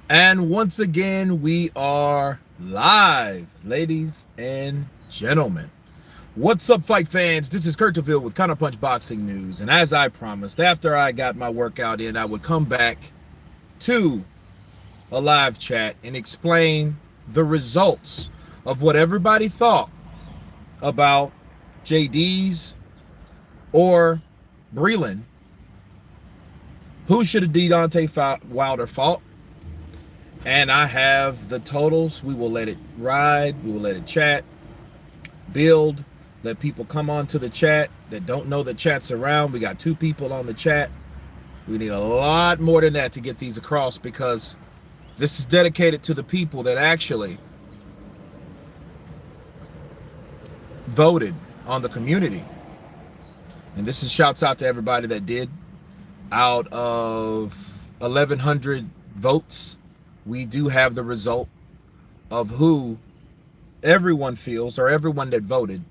And once again, we are live, ladies and gentlemen. What's up, fight fans? This is Kurt DeVille with Counterpunch Boxing News. And as I promised, after I got my workout in, I would come back to a live chat and explain the results of what everybody thought about JD's or Breland. Who should have Deontay Wilder fought? And I have the totals. We will let it ride. We will let it chat, build, let people come on to the chat that don't know that chat's around. We got 2 people on the chat. We need a lot more than that to get these across, because this is dedicated to the people that actually voted on the community. And this is shouts out to everybody that did. Out of 1,100 votes, we do have the result of who everyone feels, or everyone that voted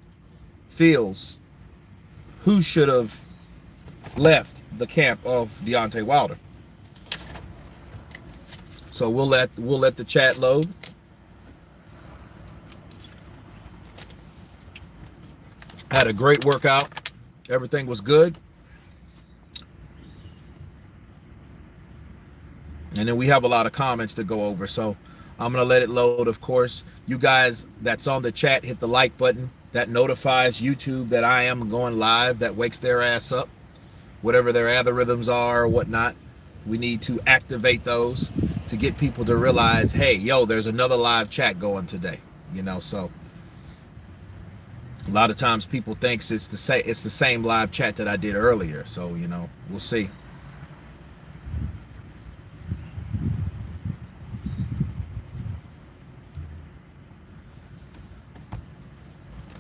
feels, who should have left the camp of Deontay Wilder. So we'll let the chat load. Had a great workout. Everything was good. And then we have a lot of comments to go over. So I'm going to let it load, of course. You guys that's on the chat, hit the like button. That notifies YouTube that I am going live. That wakes their ass up. Whatever their algorithms are or whatnot, we need to activate those to get people to realize, hey, yo, there's another live chat going today. So a lot of times people thinks it's the same live chat that I did earlier. So, we'll see.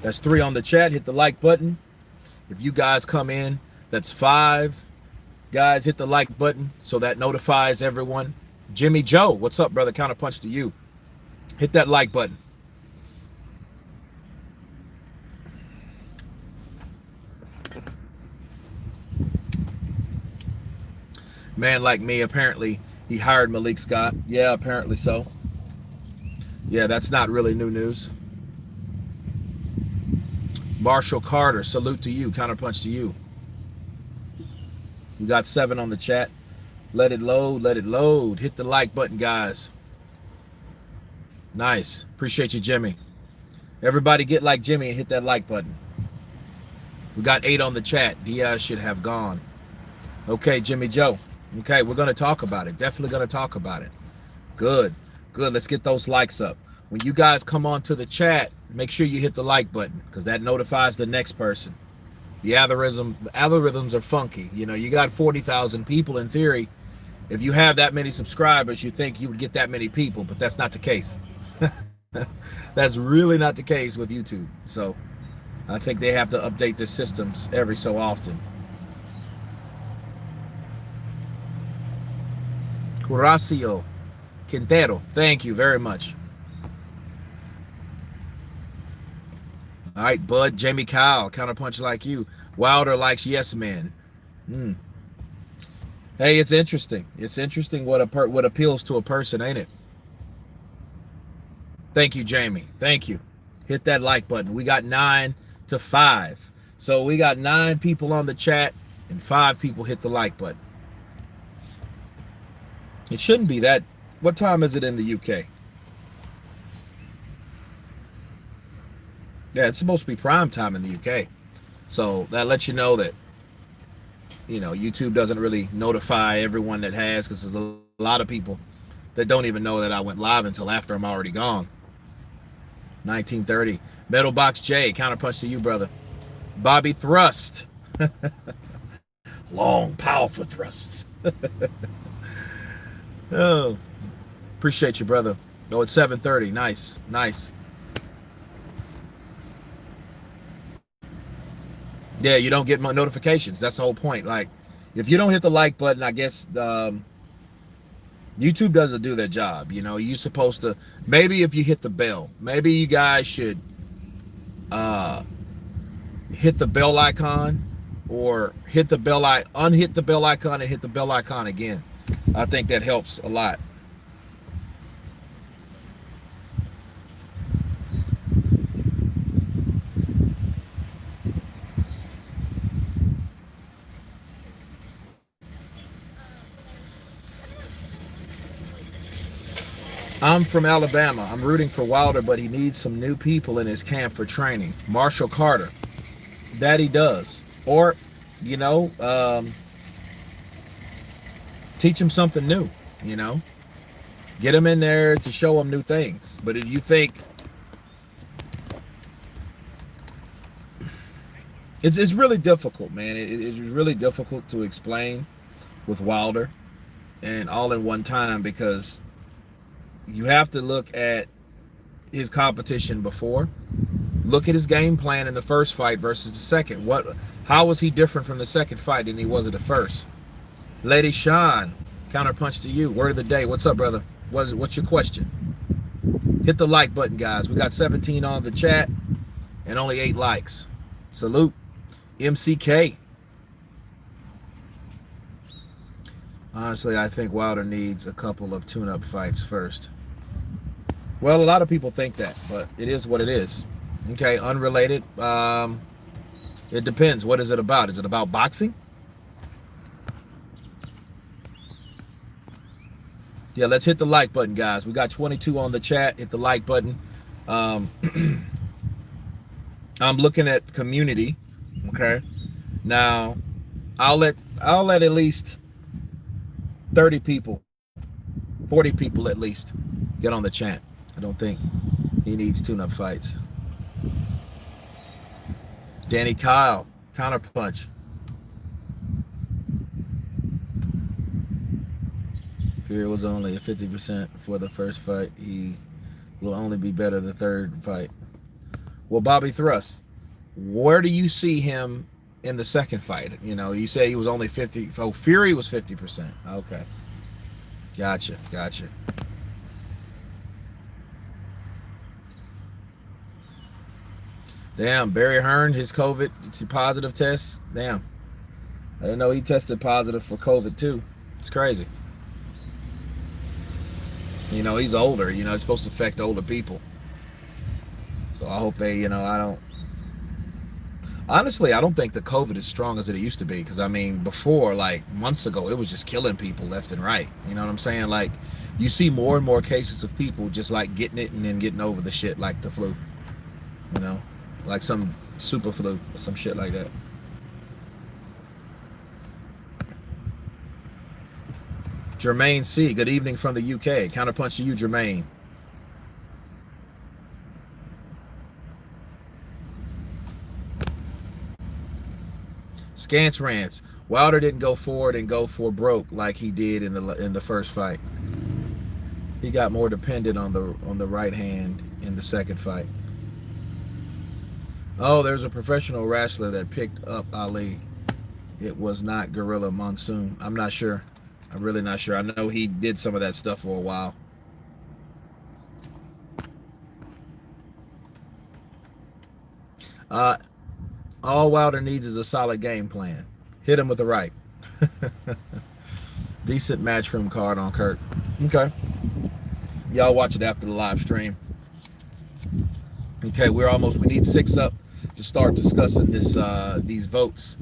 That's 3 on the chat. Hit the like button. If you guys come in, that's 5. Guys, hit the like button so that notifies everyone. Jimmy Joe, what's up, brother? Counterpunch to you. Hit that like button. Man like me, apparently, he hired Malik Scott. Yeah, apparently so. Yeah, that's not really new news. Marshall Carter, salute to you. Counterpunch to you. We got 7 on the chat. Let it load. Let it load. Hit the like button, guys. Nice. Appreciate you, Jimmy. Everybody get like Jimmy and hit that like button. We got 8 on the chat. Deas should have gone. Okay, Jimmy Joe. Okay, we're going to talk about it. Definitely going to talk about it. Good. Good. Let's get those likes up. When you guys come on to the chat, make sure you hit the like button, because that notifies the next person. The algorithms are funky. You got 40,000 people in theory. If you have that many subscribers, you think you would get that many people, but that's not the case. That's really not the case with YouTube. So I think they have to update their systems every so often. Horacio Quintero, thank you very much. All right, Bud, Jamie Kyle, Counterpunch like you. Wilder likes yes men. Hey, it's interesting. It's interesting what appeals to a person, ain't it? Thank you, Jamie. Thank you. Hit that like button. We got 9 to 5. So we got 9 people on the chat and 5 people hit the like button. It shouldn't be that. What time is it in the UK? Yeah, it's supposed to be prime time in the UK. So that lets you know that, YouTube doesn't really notify everyone that has, because there's a lot of people that don't even know that I went live until after I'm already gone. 1930. Metal Box J, counterpunch to you, brother. Bobby Thrust. Long, powerful thrusts. Oh, appreciate you, brother. Oh, it's 7:30. Nice, nice. Yeah, you don't get notifications. That's the whole point. Like, if you don't hit the like button, I guess YouTube doesn't do their job. You're supposed to. Maybe if you hit the bell, maybe you guys should hit the bell icon, or hit the bell unhit the bell icon and hit the bell icon again. I think that helps a lot. I'm from Alabama. I'm rooting for Wilder, but he needs some new people in his camp for training. Marshall Carter. That he does. Or, you know, teach him something new, you know. Get him in there to show him new things. But if you think it's really difficult, man. It's really difficult to explain with Wilder and all in one time, because you have to look at his competition before. Look at his game plan in the first fight versus the second. How was he different from the second fight than he was at the first? Lady Sean, counterpunch to you. Word of the day. What's up, brother? What's your question? Hit the like button, guys. We got 17 on the chat and only 8 likes. Salute. MCK. Honestly, I think Wilder needs a couple of tune-up fights first. Well, a lot of people think that, but it is what it is. Okay, unrelated. It depends. What is it about? Is it about boxing? Yeah, let's hit the like button, guys. We got 22 on the chat. Hit the like button. I'm looking at community. Okay. Now, I'll let at least 30 people, 40 people at least, get on the chat. I don't think he needs tune-up fights. Danny Kyle, counterpunch. Fury was only at 50% for the first fight. He will only be better the third fight. Well, Bobby Thrust, where do you see him in the second fight? You know, you say he was only 50. Oh, Fury was 50%. Okay. Gotcha. Damn, Barry Hearn, his COVID positive test. Damn. I didn't know he tested positive for COVID too. It's crazy. You know, he's older. You know, it's supposed to affect older people. So I hope they, honestly, I don't think the COVID is strong as it used to be. Because, I mean, before, like, months ago, it was just killing people left and right. You know what I'm saying? Like, you see more and more cases of people just, like, getting it and then getting over the shit like the flu. You know? Like some super flu or some shit like that. Jermaine C, good evening from the UK. Counterpunch to you, Jermaine. Scance Rants. Wilder didn't go forward and go for broke like he did in the first fight. He got more dependent on the right hand in the second fight. Oh, there's a professional wrestler that picked up Ali. It was not Gorilla Monsoon. I'm not sure. I'm really not sure. I know he did some of that stuff for a while. All Wilder needs is a solid game plan. Hit him with the right. Decent matchroom card on Kurt. Okay. Y'all watch it after the live stream. Okay, we need 6 up to start discussing these votes.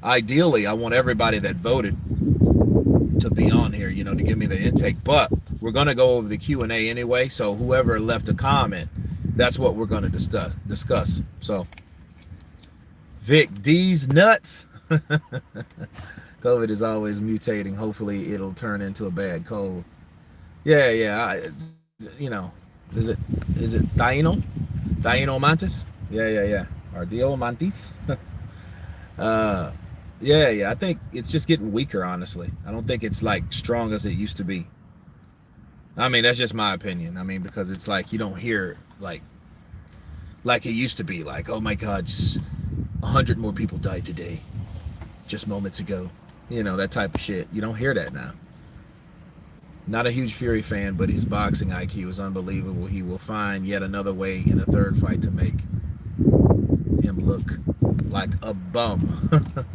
Ideally, I want everybody that voted to be on here, to give me the intake. But we're going to go over the Q&A anyway, so whoever left a comment, that's what we're going to discuss. So, Vic, D's nuts. COVID is always mutating. Hopefully, it'll turn into a bad cold. Yeah. Is it Taino? Taino Mantis? Yeah. Ardeo Mantis? Yeah. I think it's just getting weaker, honestly. I don't think it's like strong as it used to be. I mean, that's just my opinion. I mean, because it's like you don't hear like it used to be. Like, oh my God, just 100 more people died today, just moments ago. That type of shit. You don't hear that now. Not a huge Fury fan, but his boxing IQ is unbelievable. He will find yet another way in the third fight to make him look like a bum.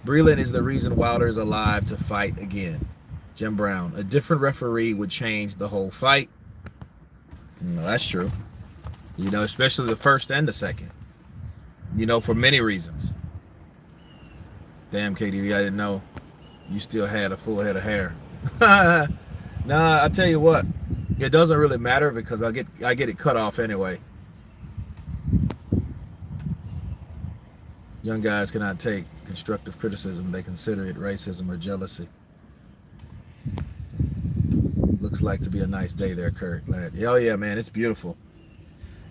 Breland is the reason Wilder is alive to fight again. Jim Brown. A different referee would change the whole fight. That's true. Especially the first and the second. For many reasons. Damn, KDV, I didn't know you still had a full head of hair. Nah, I tell you what. It doesn't really matter because I get it cut off anyway. Young guys cannot take constructive criticism. They consider it racism or jealousy. Looks like to be a nice day there, Kurt. Glad. Hell yeah, man. It's beautiful.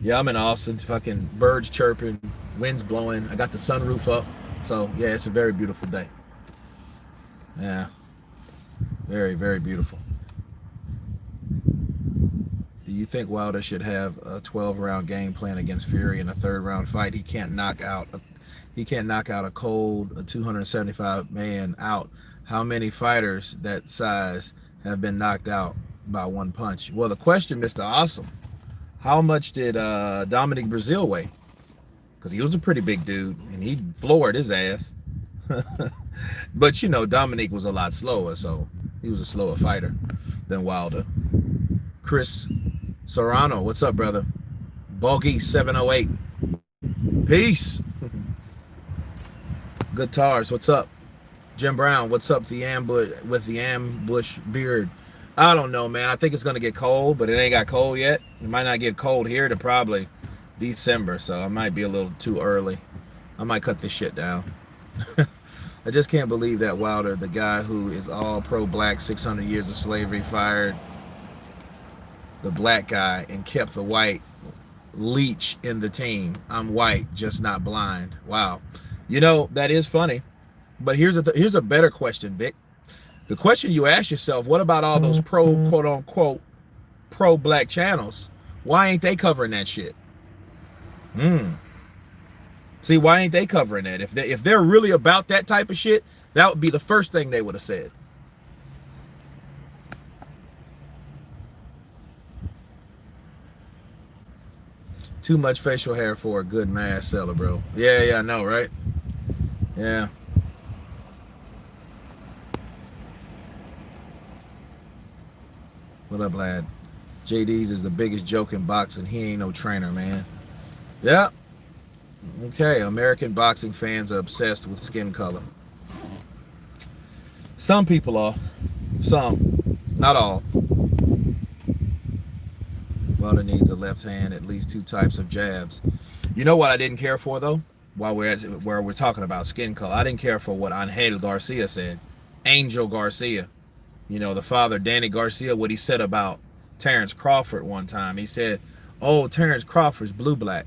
Yeah, I'm in Austin. Fucking birds chirping, winds blowing. I got the sunroof up. So, yeah, it's a very beautiful day. Yeah. Very, very beautiful. Do you think Wilder should have a 12-round game plan against Fury in a third-round fight? He can't knock out a cold 275 man out. How many fighters that size have been knocked out by one punch? Well, the question, Mr. Awesome, how much did Dominic Brazil weigh? Because he was a pretty big dude, and he floored his ass. But, you know, Dominic was a lot slower, so he was a slower fighter than Wilder. Chris Serrano, what's up, brother? Bogey 708. Peace. Guitars, what's up? Jim Brown, what's up? The ambush beard. I don't know, man. I think it's gonna get cold, but it ain't got cold yet. It might not get cold here to probably December, so I might be a little too early. I might cut this shit down. I just can't believe that Wilder, the guy who is all pro-black, 600 years of slavery, fired the black guy and kept the white leech in the team. I'm white, just not blind. Wow. You know, that is funny. But here's a better question, Vic. The question you ask yourself, what about all those quote-unquote, pro-black channels? Why ain't they covering that shit? See, why ain't they covering that? If they're really about that type of shit, that would be the first thing they would have said. Too much facial hair for a good mass seller, bro. Yeah, I know, right? Yeah. What up, lad? JD's is the biggest joke in boxing. He ain't no trainer, man. Yeah. Okay, American boxing fans are obsessed with skin color. Some people are. Some. Not all. Wilder needs a left hand, at least 2 types of jabs. You know what I didn't care for, though? While we're talking about skin color, I didn't care for what Angel Garcia said. Angel Garcia. You know, the father, Danny Garcia, what he said about Terrence Crawford one time. He said, oh, Terrence Crawford's blue-black.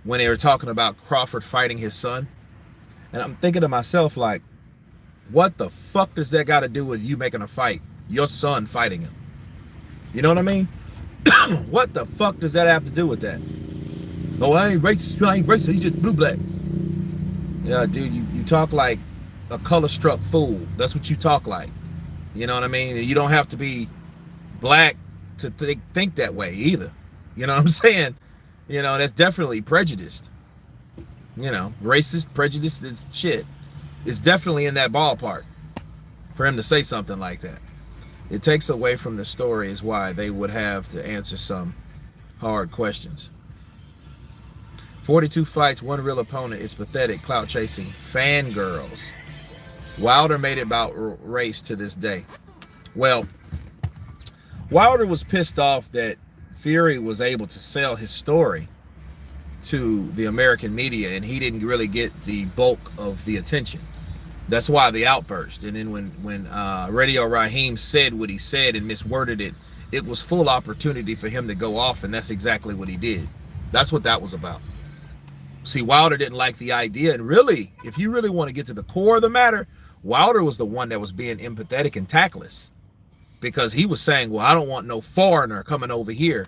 When they were talking about Crawford fighting his son. And I'm thinking to myself, like, what the fuck does that got to do with you making a fight? Your son fighting him. You know what I mean? What the fuck does that have to do with that? Oh, I ain't racist, he just blue-black. Yeah, dude, you talk like a color-struck fool. That's what you talk like. You know what I mean? You don't have to be black to think that way either. You know what I'm saying? You know, that's definitely prejudiced. You know, racist, prejudiced, is shit. It's definitely in that ballpark for him to say something like that. It takes away from the story is why they would have to answer some hard questions. 42 fights, 1 real opponent. It's pathetic. Clout chasing. Fangirls. Wilder made it about race to this day. Well, Wilder was pissed off that Fury was able to sell his story to the American media and he didn't really get the bulk of the attention. That's why the outburst. And then when Radio Raheem said what he said and misworded it, it was full opportunity for him to go off, and that's exactly what he did. That's what that was about. See, Wilder didn't like the idea, and really, if you really want to get to the core of the matter, Wilder was the one that was being empathetic and tactless, because he was saying, well, I don't want no foreigner coming over here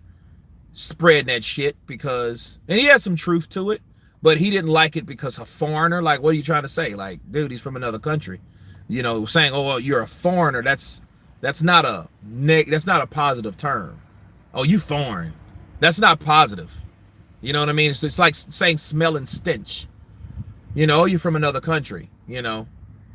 spreading that shit, because, and he had some truth to it, but he didn't like it because a foreigner, like, what are you trying to say? Like, dude, he's from another country. You know, saying, oh, well, you're a foreigner, that's not a positive term. Oh, you foreign. That's not positive. You know what I mean? It's like saying smelling stench. You know, you're from another country, you know.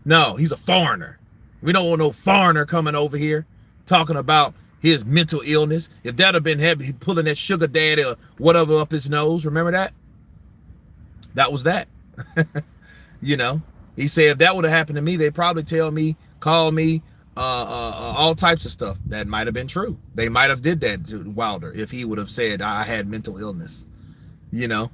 No, he's a foreigner. We don't want no foreigner coming over here talking about his mental illness. If that had been heavy, pulling that sugar daddy or whatever up his nose, remember that? That was that. You know, he said if that would have happened to me, they'd probably call me all types of stuff that might have been true. They might have did that to Wilder if he would have said I had mental illness, you know.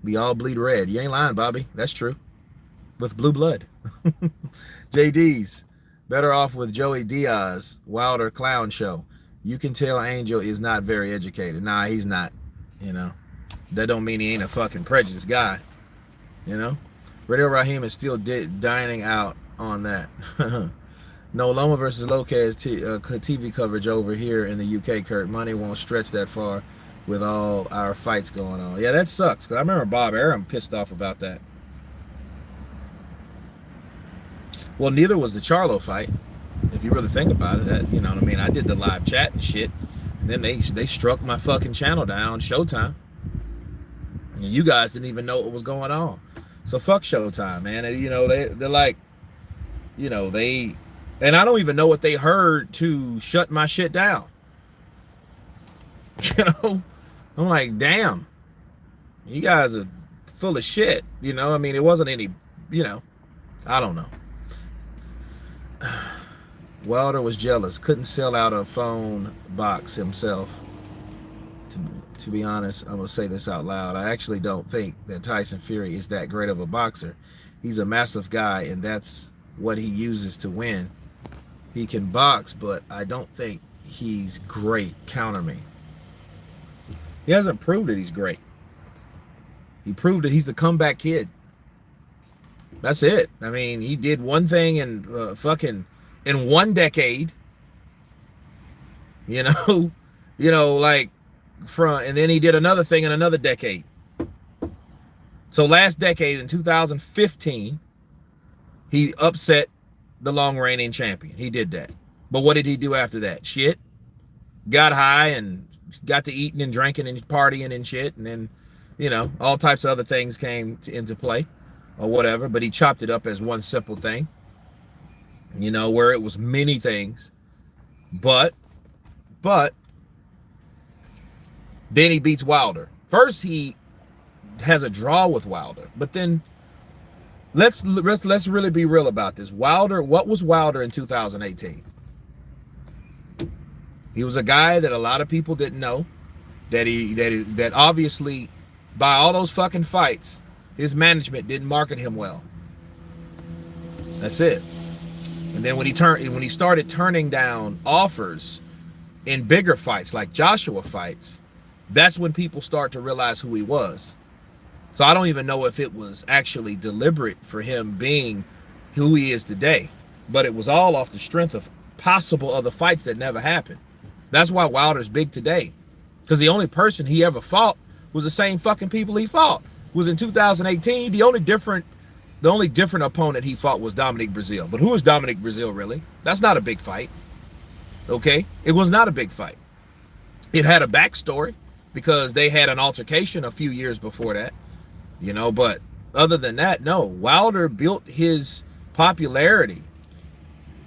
We all bleed red. You ain't lying, Bobby. That's true. With blue blood. JD's better off with Joey Diaz, Wilder clown show. You can tell Angel is not very educated. Nah, he's not. You know, that don't mean he ain't a fucking prejudiced guy. You know, Radio Raheem is still dining out on that. No, Loma versus Lopez TV coverage over here in the UK, Kurt. Money won't stretch that far with all our fights going on. Yeah, that sucks. Cause I remember Bob Arum pissed off about that. Well, neither was the Charlo fight. If you really think about it, that, you know what I mean? I did the live chat and shit. And then they struck my fucking channel down, Showtime. And you guys didn't even know what was going on. So fuck Showtime, man. And, you know, they're like, you know, and I don't even know what they heard to shut my shit down. You know? I'm like, damn. You guys are full of shit. You know, I mean, it wasn't any, you know, I don't know. Wilder was jealous. Couldn't sell out a phone box himself. To be honest, I'm going to say this out loud. I actually don't think that Tyson Fury is that great of a boxer. He's a massive guy, and that's what he uses to win. He can box, but I don't think he's great. Counter me. He hasn't proved that he's great. He proved that he's a comeback kid. That's it. I mean, he did one thing in in one decade. You know, like and then he did another thing in another decade. So last decade in 2015, he upset the long reigning champion. He did that. But what did he do after that? Shit. Got high and got to eating and drinking and partying and shit. And then, you know, all types of other things came into play or whatever. But he chopped it up as one simple thing, you know, where it was many things. But then he beats Wilder. First, he has a draw with Wilder. But then let's really be real about this. Wilder, what was Wilder in 2018? He was a guy that a lot of people didn't know, that obviously by all those fucking fights, his management didn't market him well. That's it. And then when he started turning down offers in bigger fights like Joshua fights, that's when people start to realize who he was. So I don't even know if it was actually deliberate for him being who he is today, but it was all off the strength of possible other fights that never happened. That's why Wilder's big today, because the only person he ever fought was the same fucking people he fought. It was in 2018. The only different opponent he fought was Dominic Breazeale. But who was Dominic Breazeale really? That's not a big fight. Okay, it was not a big fight. It had a backstory because they had an altercation a few years before that, you know. But other than that, no. Wilder built his popularity.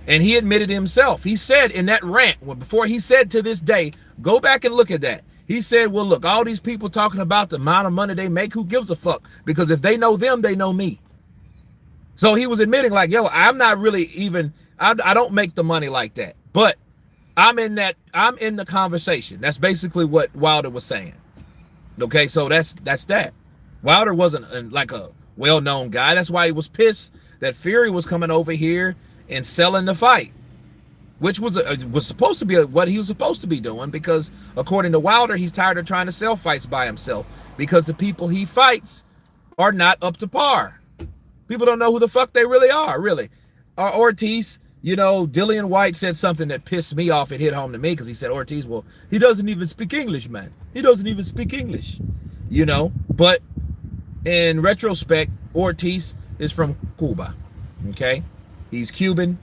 And he admitted himself. He said in that rant, before he said to this day, go back and look at that. He said, well, look, all these people talking about the amount of money they make, who gives a fuck? Because if they know them, they know me. So he was admitting like, yo, I'm not really even, I don't make the money like that. But I'm in the conversation. That's basically what Wilder was saying. Okay, so that's that. Wilder wasn't like a well-known guy. That's why he was pissed that Fury was coming over here and selling the fight, which was supposed to be what he was supposed to be doing, because according to Wilder, he's tired of trying to sell fights by himself because the people he fights are not up to par. People don't know who the fuck they really are, really. Ortiz, you know, Dillian White said something that pissed me off. It hit home to me because he said, Ortiz, well, he doesn't even speak English, man. He doesn't even speak English, you know. But in retrospect, Ortiz is from Cuba, okay? He's Cuban,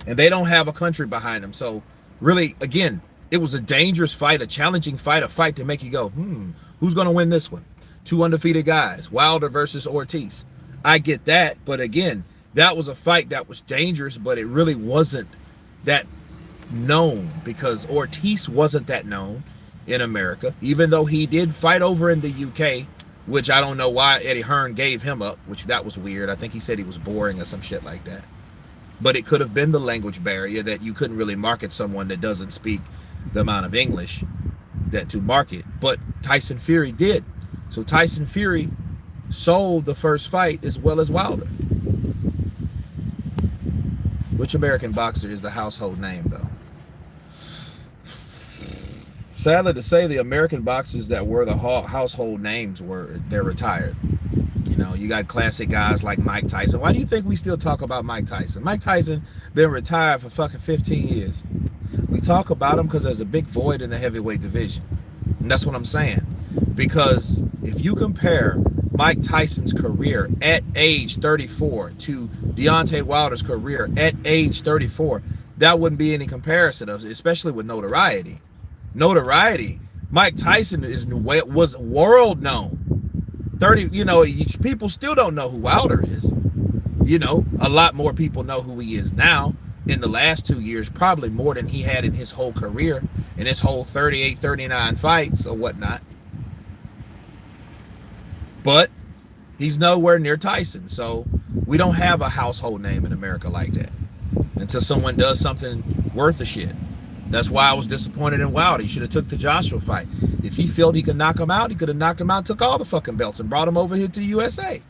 and they don't have a country behind them. So really, again, it was a dangerous fight, a challenging fight, a fight to make you go, who's going to win this one? Two undefeated guys, Wilder versus Ortiz. I get that, but again, that was a fight that was dangerous, but it really wasn't that known because Ortiz wasn't that known in America, even though he did fight over in the UK which I don't know why Eddie Hearn gave him up, which that was weird. I think he said he was boring or some shit like that. But it could have been the language barrier that you couldn't really market someone that doesn't speak the amount of English that to market. But Tyson Fury did. So Tyson Fury sold the first fight as well as Wilder. Which American boxer is the household name, though? Sadly to say, the American boxers that were the household names they're retired. You know, you got classic guys like Mike Tyson. Why do you think we still talk about Mike Tyson? Mike Tyson been retired for fucking 15 years. We talk about him because there's a big void in the heavyweight division. And that's what I'm saying. Because if you compare Mike Tyson's career at age 34 to Deontay Wilder's career at age 34, that wouldn't be any comparison, especially with notoriety. Notoriety. Mike Tyson was world known. People still don't know who Wilder is. You know, a lot more people know who he is now in the last 2 years, probably more than he had in his whole career, in his whole 38, 39 fights or whatnot. But he's nowhere near Tyson. So we don't have a household name in America like that until someone does something worth a shit. That's why I was disappointed in Wilder. He should have took the Joshua fight. If he felt he could knock him out, he could have knocked him out, took all the fucking belts and brought him over here to the USA.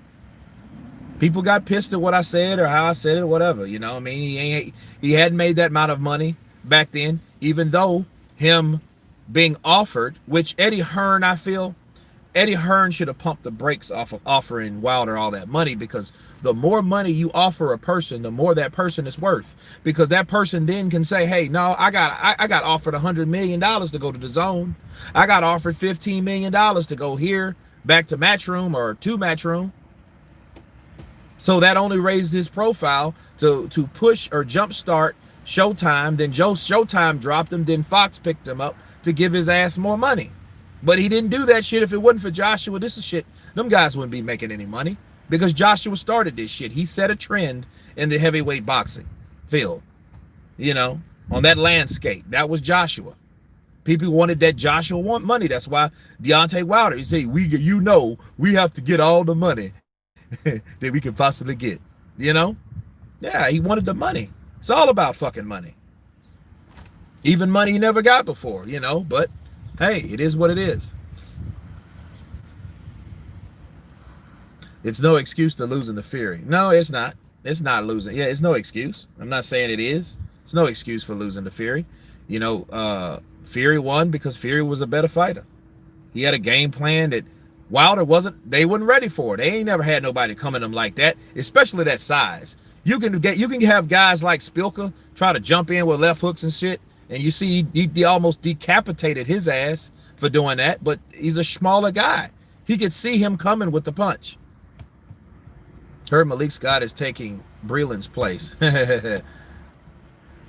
People got pissed at what I said or how I said it or whatever. You know what I mean? He hadn't made that amount of money back then, even though him being offered, which Eddie Hearn, I feel, Eddie Hearn should have pumped the brakes off of offering Wilder all that money, because the more money you offer a person, the more that person is worth. Because that person then can say, hey, no, I got offered $100 million to go to the Zone. I got offered $15 million to go here, back to Matchroom or to Matchroom. So that only raised his profile to push or jumpstart Showtime. Then Showtime dropped him. Then Fox picked him up to give his ass more money. But he didn't do that shit. If it wasn't for Joshua, this is shit. Them guys wouldn't be making any money, because Joshua started this shit. He set a trend in the heavyweight boxing field, you know, on that landscape. That was Joshua. People wanted that Joshua want money. That's why Deontay Wilder, he said, we have to get all the money that we can possibly get, you know? Yeah, he wanted the money. It's all about fucking money. Even money he never got before, you know, but hey, it is what it is. It's no excuse to losing to Fury. No, it's not. It's not losing. Yeah, it's no excuse. I'm not saying it is. It's no excuse for losing to Fury. You know, Fury won because Fury was a better fighter. He had a game plan that Wilder wasn't. They wasn't ready for. They ain't never had nobody come at them like that, especially that size. You can have guys like Spilka try to jump in with left hooks and shit, and you see he almost decapitated his ass for doing that, but he's a smaller guy. He could see him coming with the punch. Heard Malik Scott is taking Breland's place.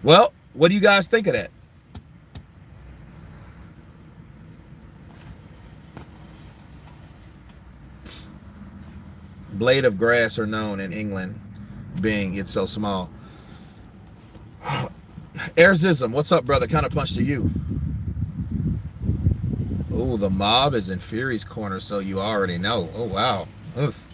Well, what do you guys think of that? Blade of grass are known in England, being it's so small. Airzism, what's up, brother? Kind of punch to you. Oh, the mob is in Fury's corner, so you already know. Oh, wow. Oof.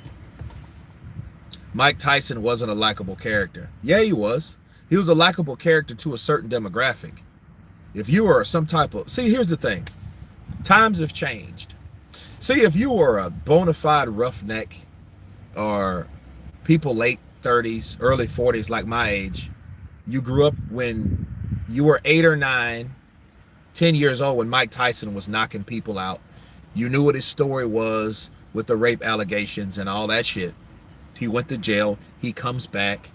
Mike Tyson wasn't a likable character. Yeah, he was. He was a likable character to a certain demographic. If you were some type of... See, here's the thing. Times have changed. See, if you were a bona fide roughneck or people late 30s, early 40s like my age, you grew up when you were 8 or 9, 10 years old when Mike Tyson was knocking people out. You knew what his story was with the rape allegations and all that shit. He went to jail. He comes back.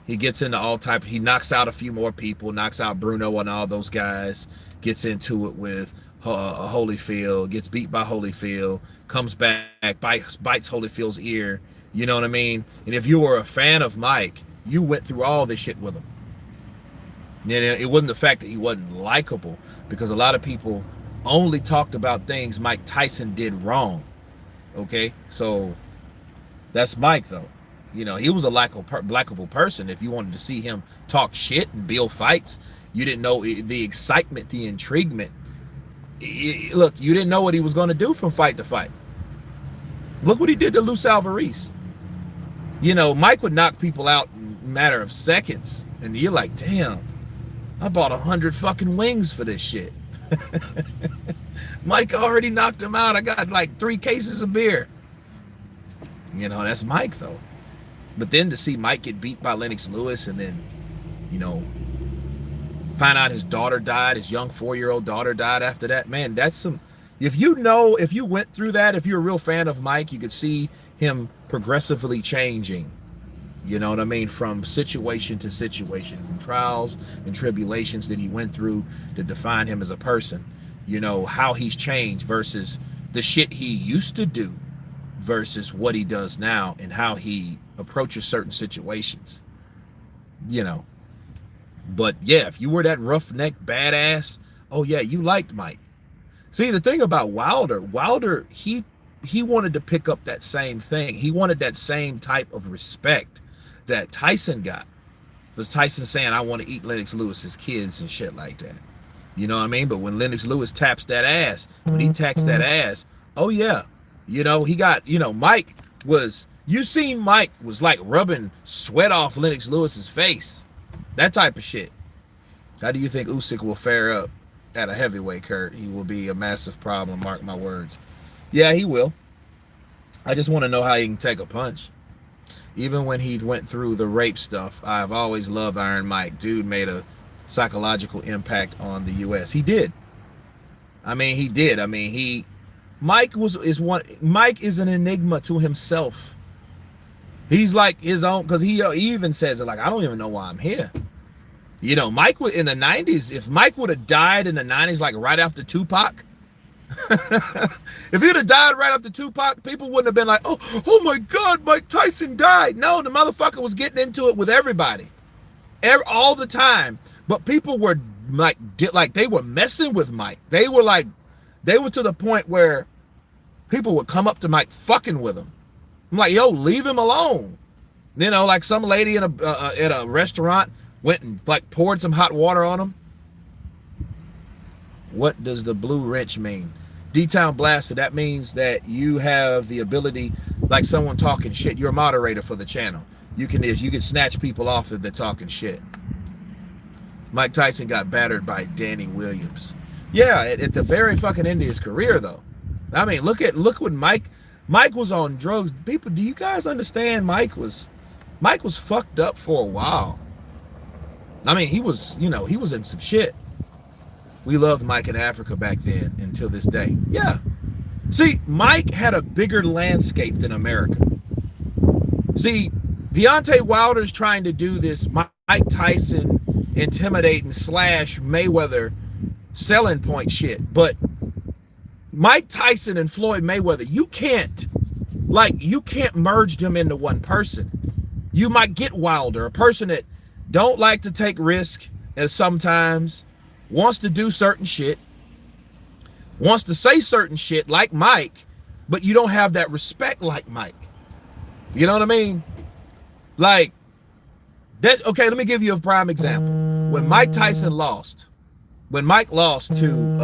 He gets into all type. He knocks out a few more people, knocks out Bruno and all those guys, gets into it with Holyfield, gets beat by Holyfield, comes back, bites Holyfield's ear. You know what I mean? And if you were a fan of Mike, you went through all this shit with him. And it wasn't the fact that he wasn't likable, because a lot of people only talked about things Mike Tyson did wrong. Okay? So that's Mike, though. You know, he was a likable person. If you wanted to see him talk shit and build fights, you didn't know the excitement, the intriguement. Look, you didn't know what he was going to do from fight to fight. Look what he did to Luis Alvarez. You know, Mike would knock people out in a matter of seconds. And you're like, damn, I bought 100 fucking wings for this shit. Mike already knocked him out. I got like 3 cases of beer. You know, that's Mike though. But then to see Mike get beat by Lennox Lewis and then, you know, find out his daughter died, his young 4-year-old daughter died after that, man, that's some, if you went through that, if you're a real fan of Mike, you could see him progressively changing, you know what I mean, from situation to situation, from trials and tribulations that he went through to define him as a person, you know, how he's changed versus the shit he used to do versus what he does now and how he approaches certain situations, you know. But yeah, if you were that roughneck badass, oh yeah, you liked Mike. See, the thing about Wilder, he wanted to pick up that same thing. He wanted that same type of respect that Tyson got. Was Tyson saying, I want to eat Lennox Lewis's kids and shit like that. You know what I mean? But when Lennox Lewis taps that ass, when he taps that ass, oh yeah, you know, he got, you know, Mike was, you seen Mike was like rubbing sweat off Lennox Lewis's face. That type of shit. How do you think Usyk will fare up at a heavyweight, Kurt? He will be a massive problem, mark my words. Yeah, he will. I just want to know how he can take a punch. Even when he went through the rape stuff, I've always loved Iron Mike. Dude made a psychological impact on the U.S. He did. I mean, he did. I mean, Mike is an enigma to himself. He's like his own, because he even says it like, I don't even know why I'm here. You know, Mike would, in the 90s, if Mike would have died in the 90s, like right after Tupac, if he'd have died right after Tupac, people wouldn't have been like, oh my God, Mike Tyson died. No, the motherfucker was getting into it with everybody, all the time. But people were like they were messing with Mike. They were to the point where people would come up to Mike fucking with him. I'm like, yo, leave him alone. You know, like some lady in at a restaurant went and like poured some hot water on him. What does the blue wrench mean? D-Town Blaster, that means that you have the ability, like someone talking shit, you're a moderator for the channel. You can snatch people off if they're talking shit. Mike Tyson got battered by Danny Williams. Yeah, at the very fucking end of his career though. I mean, look when Mike was on drugs. People, do you guys understand? Mike was fucked up for a while. I mean, he was in some shit. We loved Mike in Africa back then until this day. Yeah. See, Mike had a bigger landscape than America. See, Deontay Wilder's trying to do this Mike Tyson intimidating / Mayweather selling point shit. But Mike Tyson and Floyd Mayweather, you can't merge them into one person. You might get Wilder, a person that don't like to take risk and sometimes wants to do certain shit, wants to say certain shit like Mike, but you don't have that respect like Mike. You know what I mean? Like, that's okay. Let me give you a prime example. When Mike Tyson lost, when Mike lost to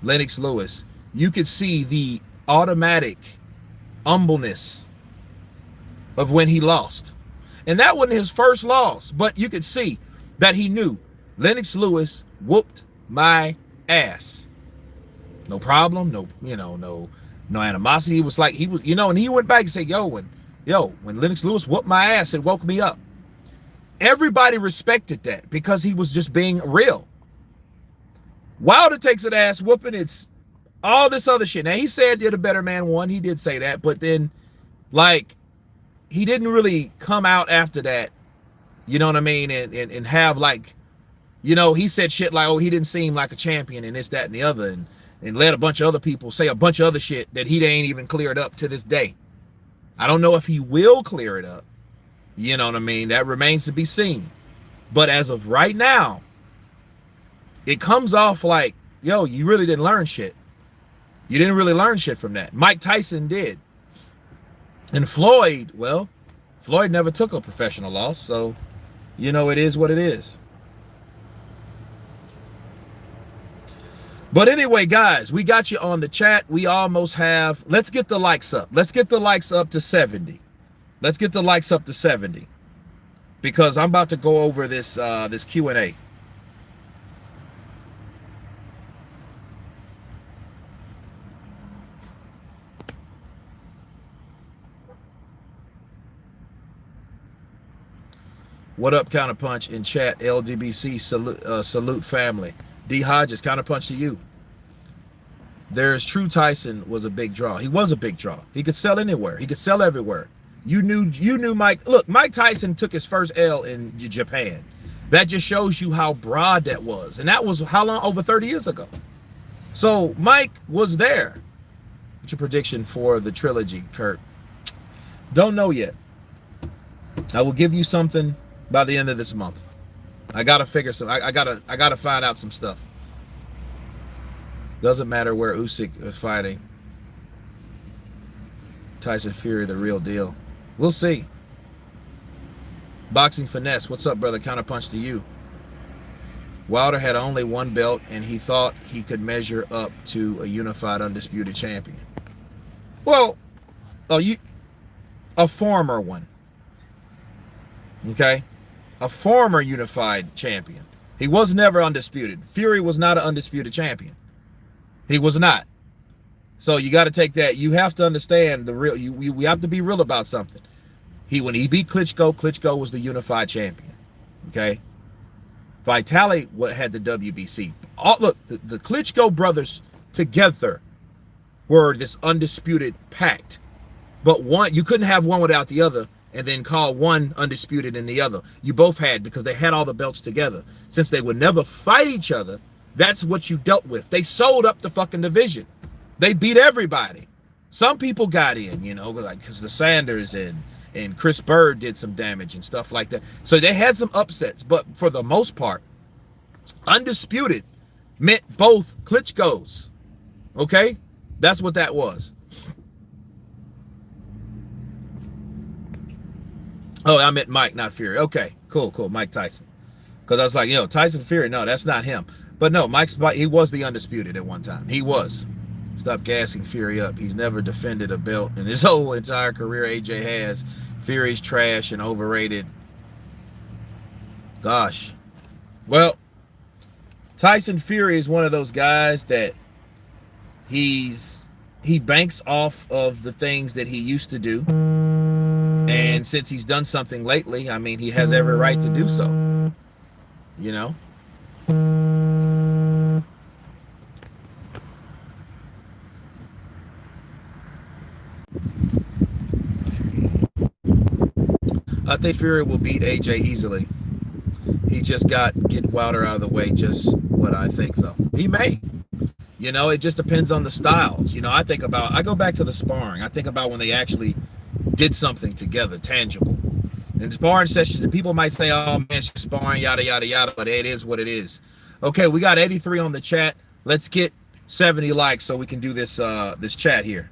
Lennox Lewis, you could see the automatic humbleness of when he lost. And that wasn't his first loss, but you could see that he knew Lennox Lewis whooped my ass. No problem, no animosity. He was like, and he went back and said, when Lennox Lewis whooped my ass, it woke me up. Everybody respected that because he was just being real. Wilder takes an ass whooping, it's all this other shit. Now, he said the better man won. He did say that, but then, like, he didn't really come out after that, you know what I mean, and have, like, he said shit like, oh, he didn't seem like a champion and this, that, and the other, and let a bunch of other people say a bunch of other shit that he ain't even cleared up to this day. I don't know if he will clear it up. You know what I mean? That remains to be seen. But as of right now, it comes off like, yo, you really didn't learn shit. You didn't really learn shit from that. Mike Tyson did. And Floyd, well, Floyd never took a professional loss, so, it is what it is. But anyway, guys, we got you on the chat. We almost have, let's get the likes up. Let's get the likes up to 70. Let's get the likes up to 70. Because I'm about to go over this this Q&A. What up, Counterpunch in chat? LDBC salute family. D Hodges, Counterpunch to you. There's True Tyson was a big draw. He was a big draw. He could sell anywhere. He could sell everywhere. You knew Mike. Look, Mike Tyson took his first L in Japan. That just shows you how broad that was. And that was how long? Over 30 years ago. So Mike was there. What's your prediction for the trilogy, Kurt? Don't know yet. I will give you something by the end of this month. I gotta figure some. I gotta find out some stuff. Doesn't matter where Usyk is fighting. Tyson Fury, the real deal. We'll see. Boxing Finesse, what's up, brother? Counterpunch to you. Wilder had only one belt, and he thought he could measure up to a unified, undisputed champion. Well, a former one. Okay? A former unified champion. He was never undisputed. Fury was not an undisputed champion. He was not. So you got to take that. You have to understand the real. We have to be real about something. When he beat Klitschko, Klitschko was the unified champion. Okay. Vitali had the WBC. Look, the Klitschko brothers together were this undisputed pact. But you couldn't have one without the other and then call one undisputed and the other. You both had, because they had all the belts together. Since they would never fight each other, that's what you dealt with. They sold up the fucking division. They beat everybody. Some people got in, like because the Sanders and Chris Bird did some damage and stuff like that. So they had some upsets, but for the most part, undisputed meant both Klitschkos. Okay? That's what that was. Oh, I meant Mike, not Fury. Okay, cool. Mike Tyson. Because I was like, Tyson Fury, no, that's not him. But no, he was the undisputed at one time. He was. Stop gassing Fury up. He's never defended a belt in his whole entire career. AJ has. Fury's trash and overrated. Gosh. Well, Tyson Fury is one of those guys that he banks off of the things that he used to do. And since he's done something lately, I mean, he has every right to do so. I think Fury will beat AJ easily. He just get Wilder out of the way, just what I think, though. He may. It just depends on the styles. I go back to the sparring. I think about when they actually did something together, tangible. In sparring sessions, people might say, oh, man, it's just sparring, yada, yada, yada, but it is what it is. Okay, we got 83 on the chat. Let's get 70 likes so we can do this this chat here.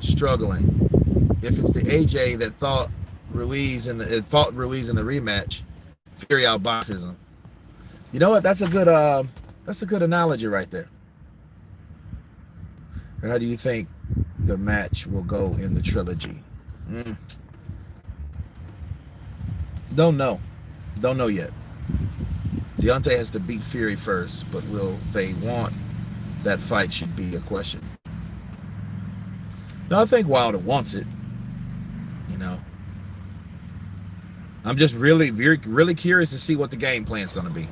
Struggling. If it's the AJ that fought Ruiz in the rematch, Fury outboxes him. You know what? That's a good analogy right there. How do you think the match will go in the trilogy? Don't know yet. Deontay has to beat Fury first, but will they want that fight? Should be a question. No, I think Wilder wants it. I'm just really curious to see what the game plan is going to be.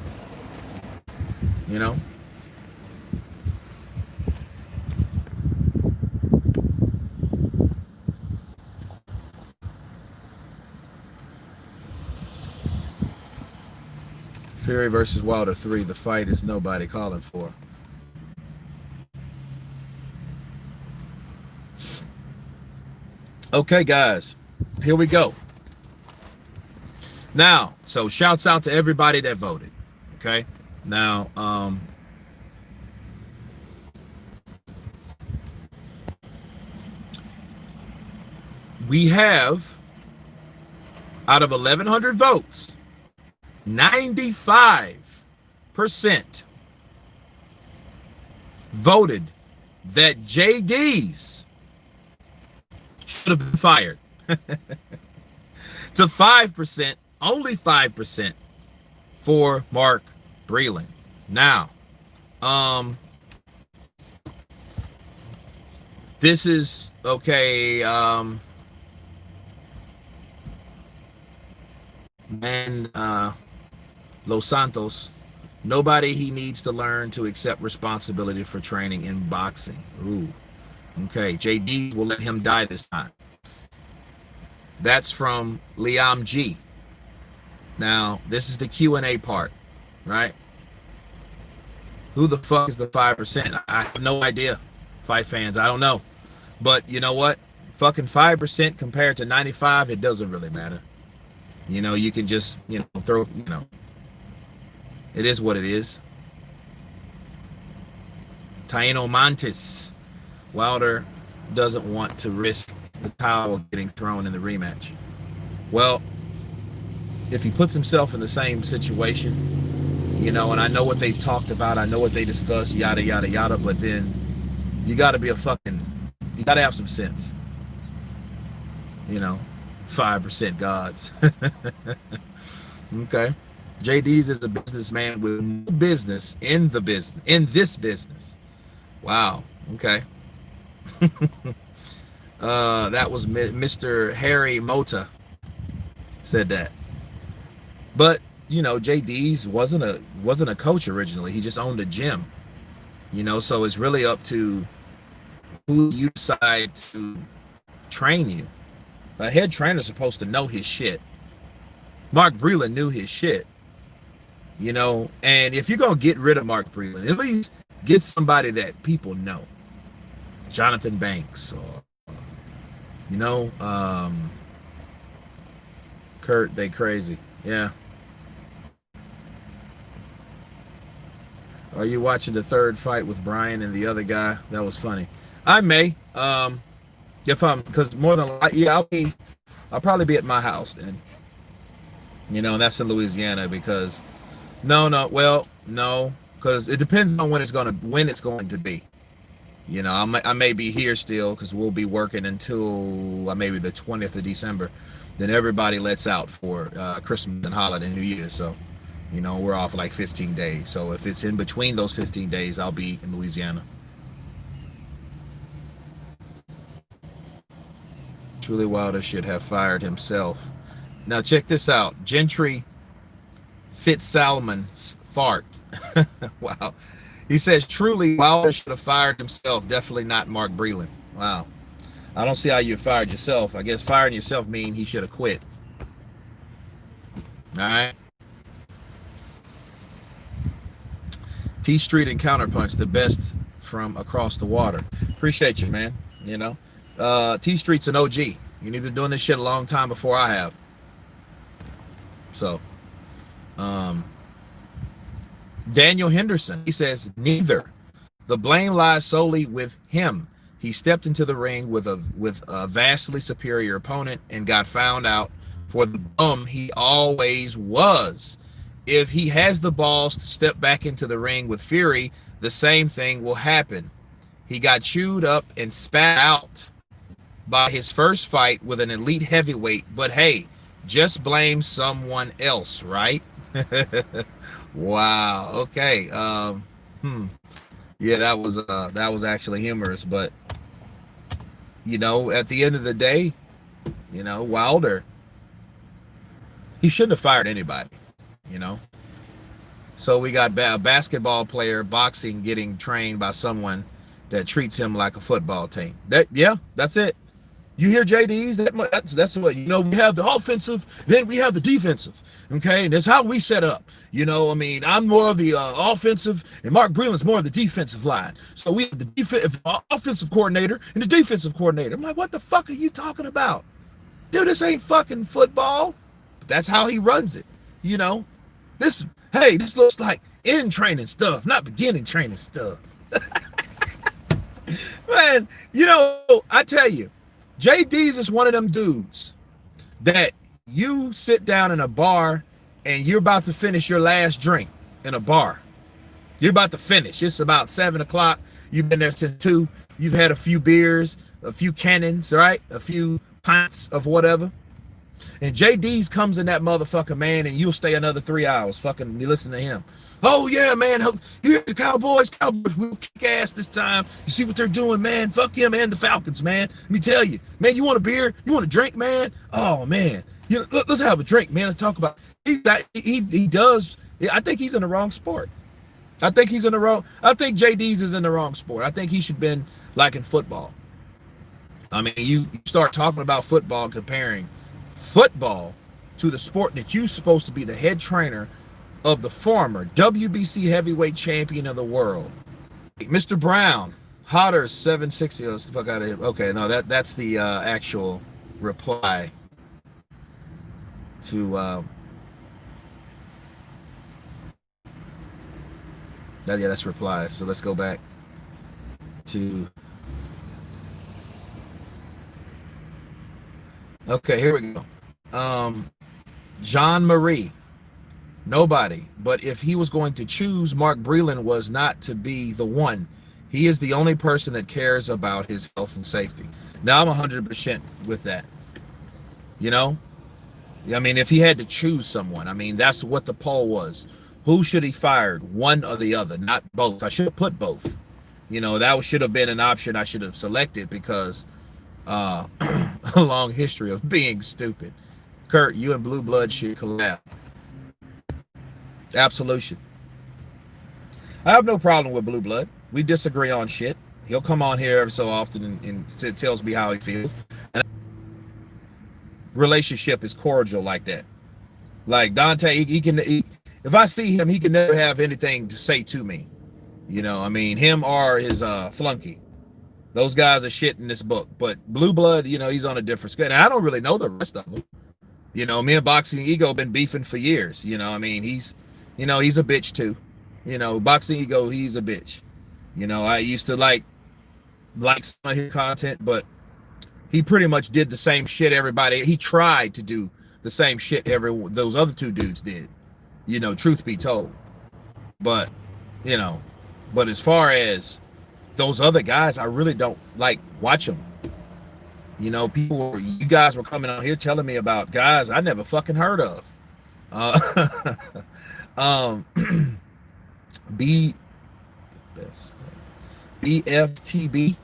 Fury versus Wilder 3. The fight is nobody calling for. Okay, guys, here we go. Now, so shouts out to everybody that voted. Okay, now, we have, out of 1,100 votes, 95% voted that JD's should have been fired. To 5%, only 5% for Mark Breland. Now, this is okay. Los Santos, nobody he needs to learn to accept responsibility for training in boxing. Ooh, okay. JD will let him die this time. That's from Liam G. Now, this is the Q&A part, right? Who the fuck is the 5%? I have no idea. Fight fans, I don't know. But you know what? Fucking 5% compared to 95, it doesn't really matter. You know, you can just, throw, it is what it is. Taino Montes. Wilder doesn't want to risk the towel getting thrown in the rematch. Well, if he puts himself in the same situation, and I know what they've talked about, I know what they discussed, yada, yada, yada, but then you got to be you got to have some sense. 5% gods. Okay. JD's is a businessman with no business in this business. Wow. Okay. That was Mr. Harry Mota said that. But JD's wasn't a coach originally. He just owned a gym. So it's really up to who you decide to train you. A head trainer's supposed to know his shit. Mark Breland knew his shit. And if you're gonna get rid of Mark Breland, at least get somebody that people know. Jonathan Banks or Kurt, they crazy. Yeah. Are you watching the third fight with Brian and the other guy? That was funny. I may. Because more than likely, I'll probably be at my house then. And that's in Louisiana because because it depends on when it's going to be. I may be here still because we'll be working until maybe the 20th of December. Then everybody lets out for Christmas and holiday, New Year. So, we're off like 15 days. So if it's in between those 15 days, I'll be in Louisiana. Truly Wilder should have fired himself. Now check this out. Gentry Fitzsalmon's fart. Wow. He says, truly Wilder should have fired himself. Definitely not Mark Breland. Wow. I don't see how you fired yourself. I guess firing yourself means he should have quit. All right. T Street and Counterpunch, the best from across the water. Appreciate you, man. T Street's an OG. You've been doing this shit a long time before I have. So, Daniel Henderson, he says, neither. The blame lies solely with him. He stepped into the ring with a vastly superior opponent and got found out for the bum he always was. If he has the balls to step back into the ring with Fury, the same thing will happen. He got chewed up and spat out by his first fight with an elite heavyweight, but hey, just blame someone else, right? Wow. Okay. Yeah, that was actually humorous, but at the end of the day, Wilder, he shouldn't have fired anybody, So we got a basketball player boxing getting trained by someone that treats him like a football team. That's it. You hear JD's? That's what, you know, we have the offensive, then we have the defensive. Okay, and that's how we set up. You know, I mean, I'm more of the offensive, and Mark Breland's more of the defensive line. So we have the offensive coordinator and the defensive coordinator. I'm like, what the fuck are you talking about? Dude, this ain't fucking football. But that's how he runs it. You know, this looks like end training stuff, not beginning training stuff. Man, you know, I tell you, JD's is one of them dudes that you sit down in a bar and you're about to finish your last drink in a bar. You're about to finish. It's about 7 o'clock. You've been there since 2. You've had a few beers, a few cannons, right? A few pints of whatever. And JD's comes in that motherfucker, man, and you'll stay another 3 hours fucking listen to him. Oh, yeah, man. You hear the Cowboys will kick ass this time. You see what they're doing, man? Fuck him and the Falcons, man. Let me tell you. Man, you want a beer? You want a drink, man? Oh, man. You know, let's have a drink, man. Let's talk about it. He does. I think he's in the wrong sport. I think JD's is in the wrong sport. I think he should have been like in football. I mean, you start talking about football, comparing football to the sport that you're supposed to be the head trainer of the former WBC heavyweight champion of the world. Mr. Brown, Hotter 760. Let's the fuck out of here. Okay, no, that's the actual reply to that's reply. So let's go back to okay, here we go. John Marie. Nobody. But if he was going to choose, Mark Breland was not to be the one. He is the only person that cares about his health and safety. Now I'm 100% with that. You know? I mean, if he had to choose someone, I mean, that's what the poll was. Who should he fired? One or the other, not both. I should have put both. You know, that should have been an option I should have selected because a long history of being stupid. Kurt, you and Blue Blood should collab. Absolution. I have no problem with Blue Blood. We disagree on shit. He'll come on here every so often and tells me how he feels. And relationship is cordial like that. Like Deontay, he can. If I see him, he can never have anything to say to me. You know, I mean, him or his flunky. Those guys are shit in this book. But Blue Blood, you know, he's on a different scale. And I don't really know the rest of them. You know, me and Boxing Ego been beefing for years. You know, I mean, he's a bitch too. You know, Boxing Ego, he's a bitch. You know, I used to like some of his content, but he pretty much did the same shit everybody. He tried to do the same shit those other two dudes did. You know, truth be told. But, you know, but as far as those other guys, I really don't like watch them. You know, you guys were coming out here telling me about guys I never fucking heard of. BFTB.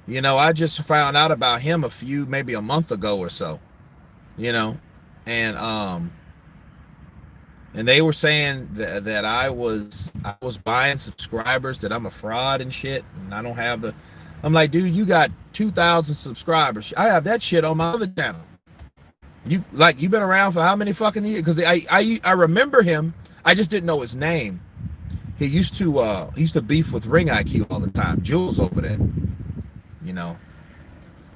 You know, I just found out about him maybe a month ago or so. You know, and they were saying that I was buying subscribers, that I'm a fraud and shit, and I don't have the. I'm like, dude, you got 2,000 subscribers. I have that shit on my other channel. You've been around for how many fucking years? Because I remember him. I just didn't know his name. He used to beef with Ring IQ all the time. Jules over there. You know,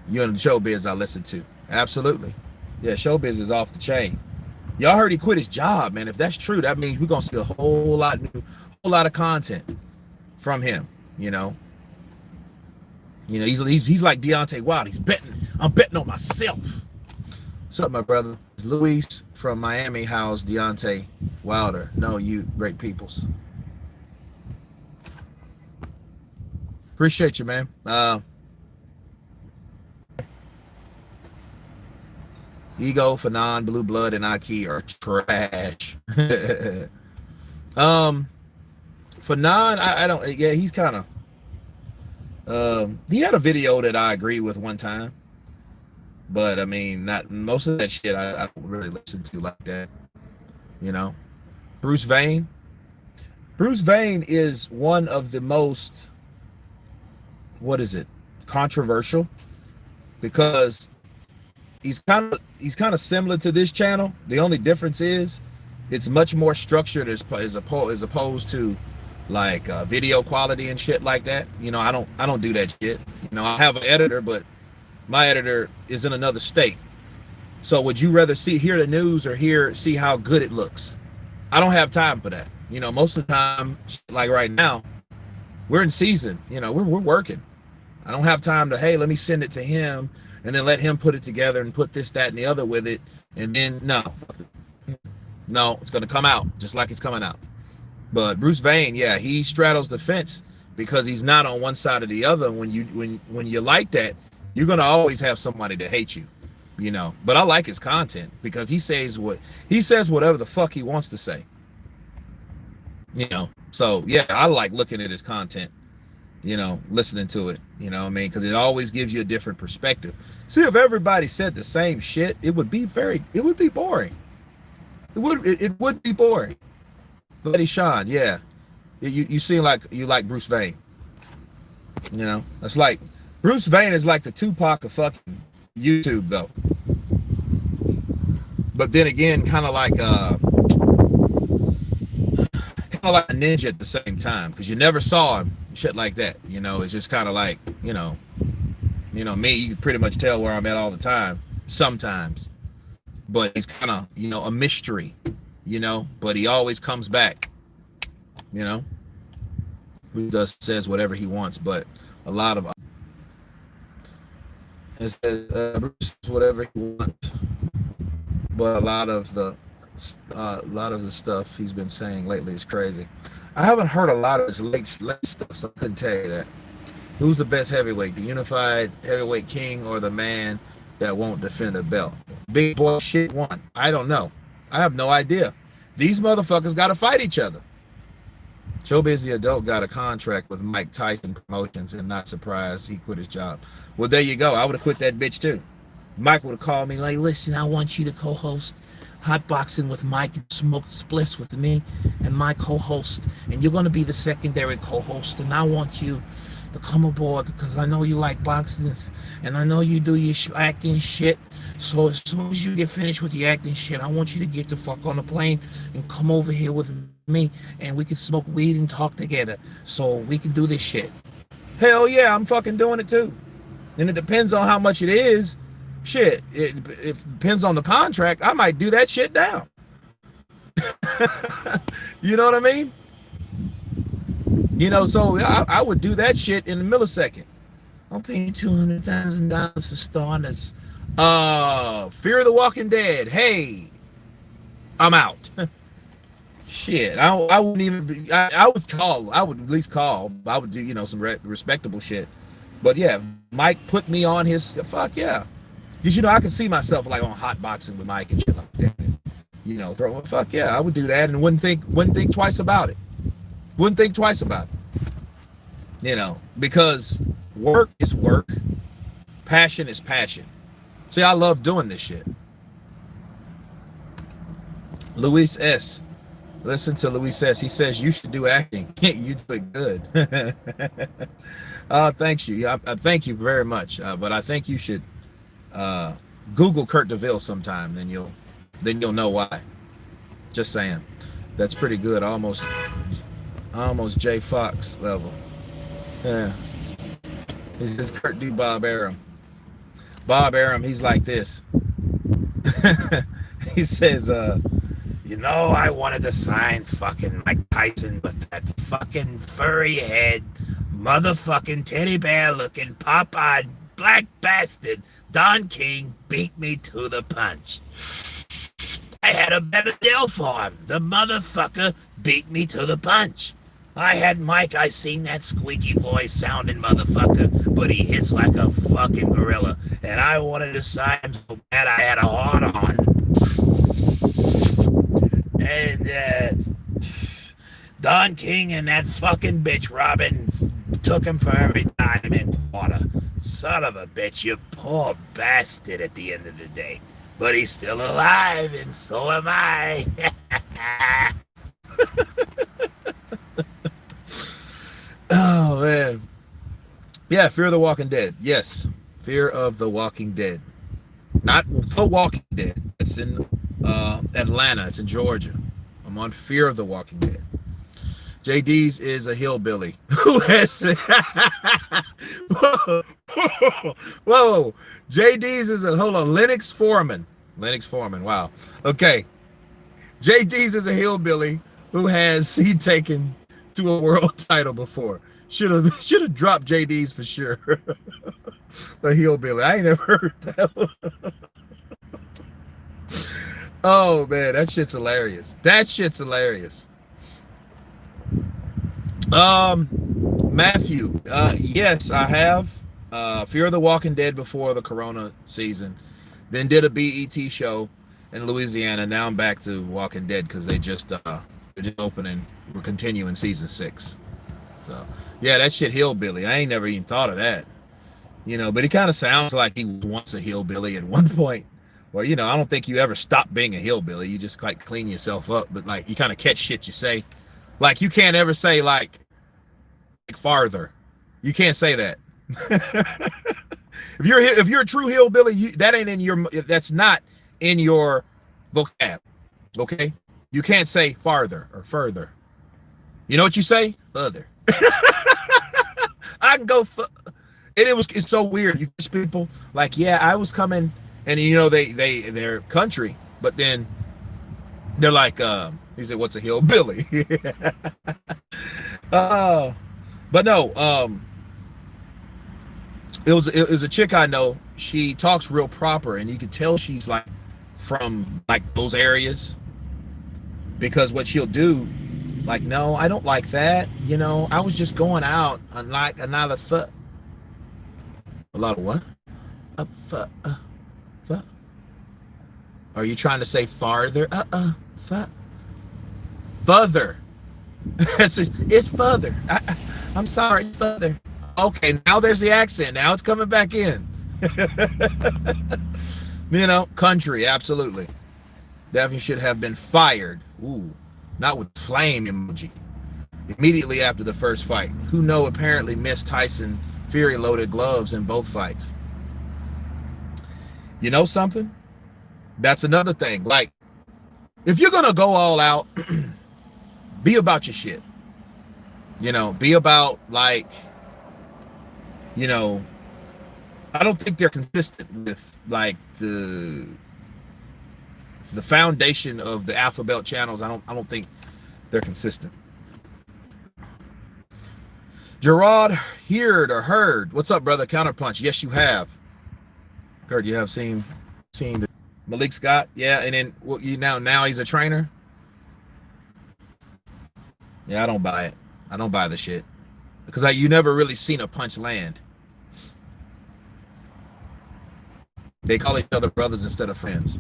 you in the showbiz I listen to. Absolutely. Yeah, showbiz is off the chain. Y'all heard he quit his job, man. If that's true, that means we're gonna see a whole lot of content from him. You know, he's like Deontay Wilder. I'm betting on myself. What's up, my brother? It's Luis from Miami. How's Deontay Wilder? No, you great peoples. Appreciate you, man. Ego, Fanon, Blue Blood, and Aki are trash. Fanon, I don't. Yeah, he's kind of. He had a video that I agreed with one time, but I mean, not most of that shit. I don't really listen to like that. You know, Bruce Vane. Bruce Vane is one of the most. What is it? Controversial because he's kind of similar to this channel. The only difference is it's much more structured as opposed to like video quality and shit like that. You know, I don't do that shit. You know, I have an editor, but my editor is in another state. So would you rather hear the news or see how good it looks? I don't have time for that. You know, most of the time, like right now, we're in season. You know, we're working. I don't have time to, hey, let me send it to him and then let him put it together and put this, that, and the other with it. And then no, it's gonna come out just like it's coming out. But Bruce Vane, yeah, he straddles the fence because he's not on one side or the other. When you like that, you're gonna always have somebody that hates you. You know, but I like his content because he says whatever the fuck he wants to say. You know, so yeah, I like looking at his content, you know, listening to it, you know what I mean? Because it always gives you a different perspective. See, if everybody said the same shit, it would be boring. It would be boring. Buddy Sean, yeah. You seem like you like Bruce Vane. You know, it's like Bruce Vane is like the Tupac of fucking YouTube though. But then again, kind of like a ninja at the same time, because you never saw him shit like that. You know, it's just kind of like, you know me, you can pretty much tell where I'm at all the time sometimes, but he's kind of, you know, a mystery, you know, but he always comes back, you know. He just says whatever he wants, but a lot of it says Bruce whatever he wants, but a lot of the stuff he's been saying lately is crazy. I haven't heard a lot of his late stuff, so I couldn't tell you that. Who's the best heavyweight, the unified heavyweight king or the man that won't defend a belt? Big boy shit one. I don't know. I have no idea. These motherfuckers got to fight each other. Showbiz the Adult got a contract with Mike Tyson Promotions, and not surprised he quit his job. Well, there you go. I would have quit that bitch too. Mike would have called me like, listen, I want you to co-host Hotboxing with Mike and smoke spliffs with me and my co-host, and you're going to be the secondary co-host, and I want you to come aboard because I know you like boxing and I know you do your acting shit. So as soon as you get finished with the acting shit, I want you to get the fuck on the plane and come over here with me, and we can smoke weed and talk together so we can do this shit. Hell yeah, I'm fucking doing it too. And it depends on how much it is. Shit, it depends on the contract. I might do that shit down. You know what I mean? You know, so I would do that shit in a millisecond. I'm paying $200,000 for starters. Fear of the Walking Dead. Hey, I'm out. Shit, I wouldn't even. I would call. I would at least call. I would do, you know, some respectable shit. But yeah, Mike put me on his. Fuck yeah. Because, you know, I can see myself like on Hotboxing with Mike and shit like that. You know, fuck yeah, I would do that and wouldn't think twice about it. Wouldn't think twice about it. You know, because work is work. Passion is passion. See, I love doing this shit. Luis S. Listen to Luis S. He says you should do acting. You do it good. Thanks you. I thank you very much. But I think you should Google Kurt DeVille sometime, then you'll know why. Just saying. That's pretty good. Almost Jay Fox level. Yeah. It's Kurt D. Bob Arum. Bob Arum, he's like this. He says, you know, I wanted to sign fucking Mike Tyson, but that fucking furry head, motherfucking teddy bear looking pop-eyed black bastard Don King beat me to the punch. I had a better deal for him. The motherfucker beat me to the punch. I had Mike, I seen that squeaky voice sounding motherfucker, but he hits like a fucking gorilla. And I wanted to sign him so bad I had a heart on. And Don King and that fucking bitch Robin took him for every dime and quarter. Son of a bitch, you poor bastard at the end of the day. But he's still alive, and so am I. Oh, man. Yeah, Fear of the Walking Dead. Yes. Fear of the Walking Dead. Not The Walking Dead. It's in Atlanta. It's in Georgia. I'm on Fear of the Walking Dead. JD's is a hillbilly who has whoa, whoa. JD's is a hold on. Lennox Foreman. Wow. Okay. JD's is a hillbilly who has he taken to a world title before. Should have dropped JD's for sure. The hillbilly. I ain't never heard that. Oh man, that shit's hilarious. Matthew, yes, I have Fear of the Walking Dead before the Corona season, then did a BET show in Louisiana. Now I'm back to Walking Dead because they're just opening. We're continuing season 6. So yeah, that shit hillbilly. I ain't never even thought of that. But he kind of sounds like he was once a hillbilly at one point. Or I don't think you ever stop being a hillbilly. You just like clean yourself up, but like you kind of catch shit you say. Like you can't ever say like farther. You can't say that. If you're a true hillbilly, that's not in your vocab. Okay? You can't say farther or further. You know what you say? Further. I can go and it's so weird. You catch people like, yeah, I was coming, and they're country, but then they're like, he said, what's a hillbilly? But no, it was a chick I know. She talks real proper, and you can tell she's like from like those areas, because what she'll do, like, no, I don't like that. I was just going out on like another foot. A lot of what? Fuck. Are you trying to say farther? Fuck. Further. It's further. I'm sorry, further. Okay, now there's the accent. Now it's coming back in. Country, absolutely. Definitely should have been fired. Ooh, not with flame emoji. Immediately after the first fight. Who apparently missed Tyson Fury loaded gloves in both fights. You know something? That's another thing. Like, if you're gonna go all out, be about your shit. Be about like, I don't think they're consistent with like the foundation of the Alpha Belt channels. I don't think they're consistent. Gerard heard. What's up, brother? Counterpunch. Yes, you have. Heard you have seen the Malik Scott. Yeah, and then now he's a trainer. Yeah, I don't buy it. I don't buy the shit because you never really seen a punch land. They call each other brothers instead of friends.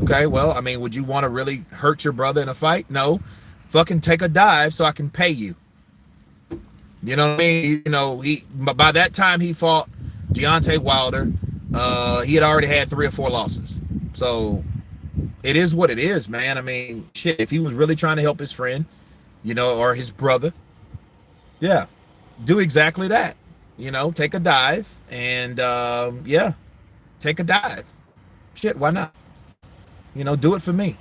Okay, well, I mean, would you want to really hurt your brother in a fight? No. Fucking take a dive so I can pay you. You know what I mean? He by that time he fought Deontay Wilder. He had already had 3 or 4 losses. So it is what it is, man. I mean, shit, if he was really trying to help his friend, or his brother, yeah, do exactly that. Take a dive and take a dive. Shit, why not? Do it for me.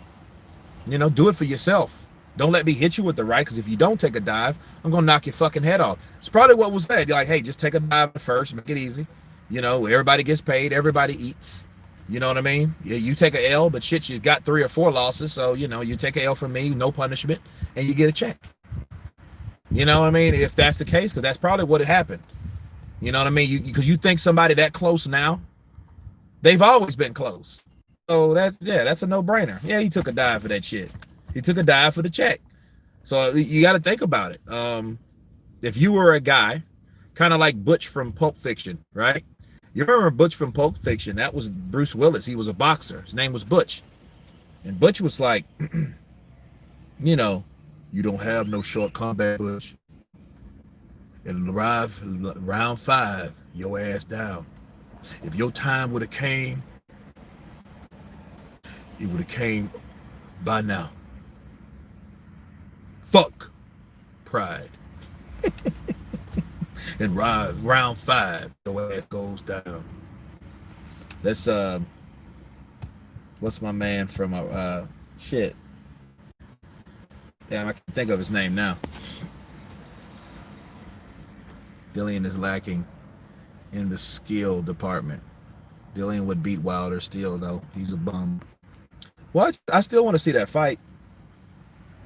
Do it for yourself. Don't let me hit you with the right, because if you don't take a dive, I'm gonna knock your fucking head off. It's probably what was said. You're like, hey, just take a dive first, make it easy. Everybody gets paid, everybody eats. You know what I mean? Yeah, you take a L, but shit, you got 3 or 4 losses, so you take a L from me, no punishment, and you get a check. You know what I mean? If that's the case, because that's probably what happened. You know what I mean? Because you think somebody that close now, they've always been close. So that's a no-brainer. Yeah, he took a dive for that shit. He took a dive for the check. So you got to think about it. If you were a guy, kind of like Butch from Pulp Fiction, right? You remember Butch from Pulp Fiction? That was Bruce Willis. He was a boxer. His name was Butch. And Butch was like, you don't have no short combat, Butch. It'll arrive round 5, your ass down. If your time would have came, it would have came by now. Fuck pride. And round 5, the way it goes down. That's what's my man from shit? Damn, I can't think of his name now. Dillian is lacking in the skill department. Dillian would beat Wilder still, though. He's a bum. What? I still want to see that fight.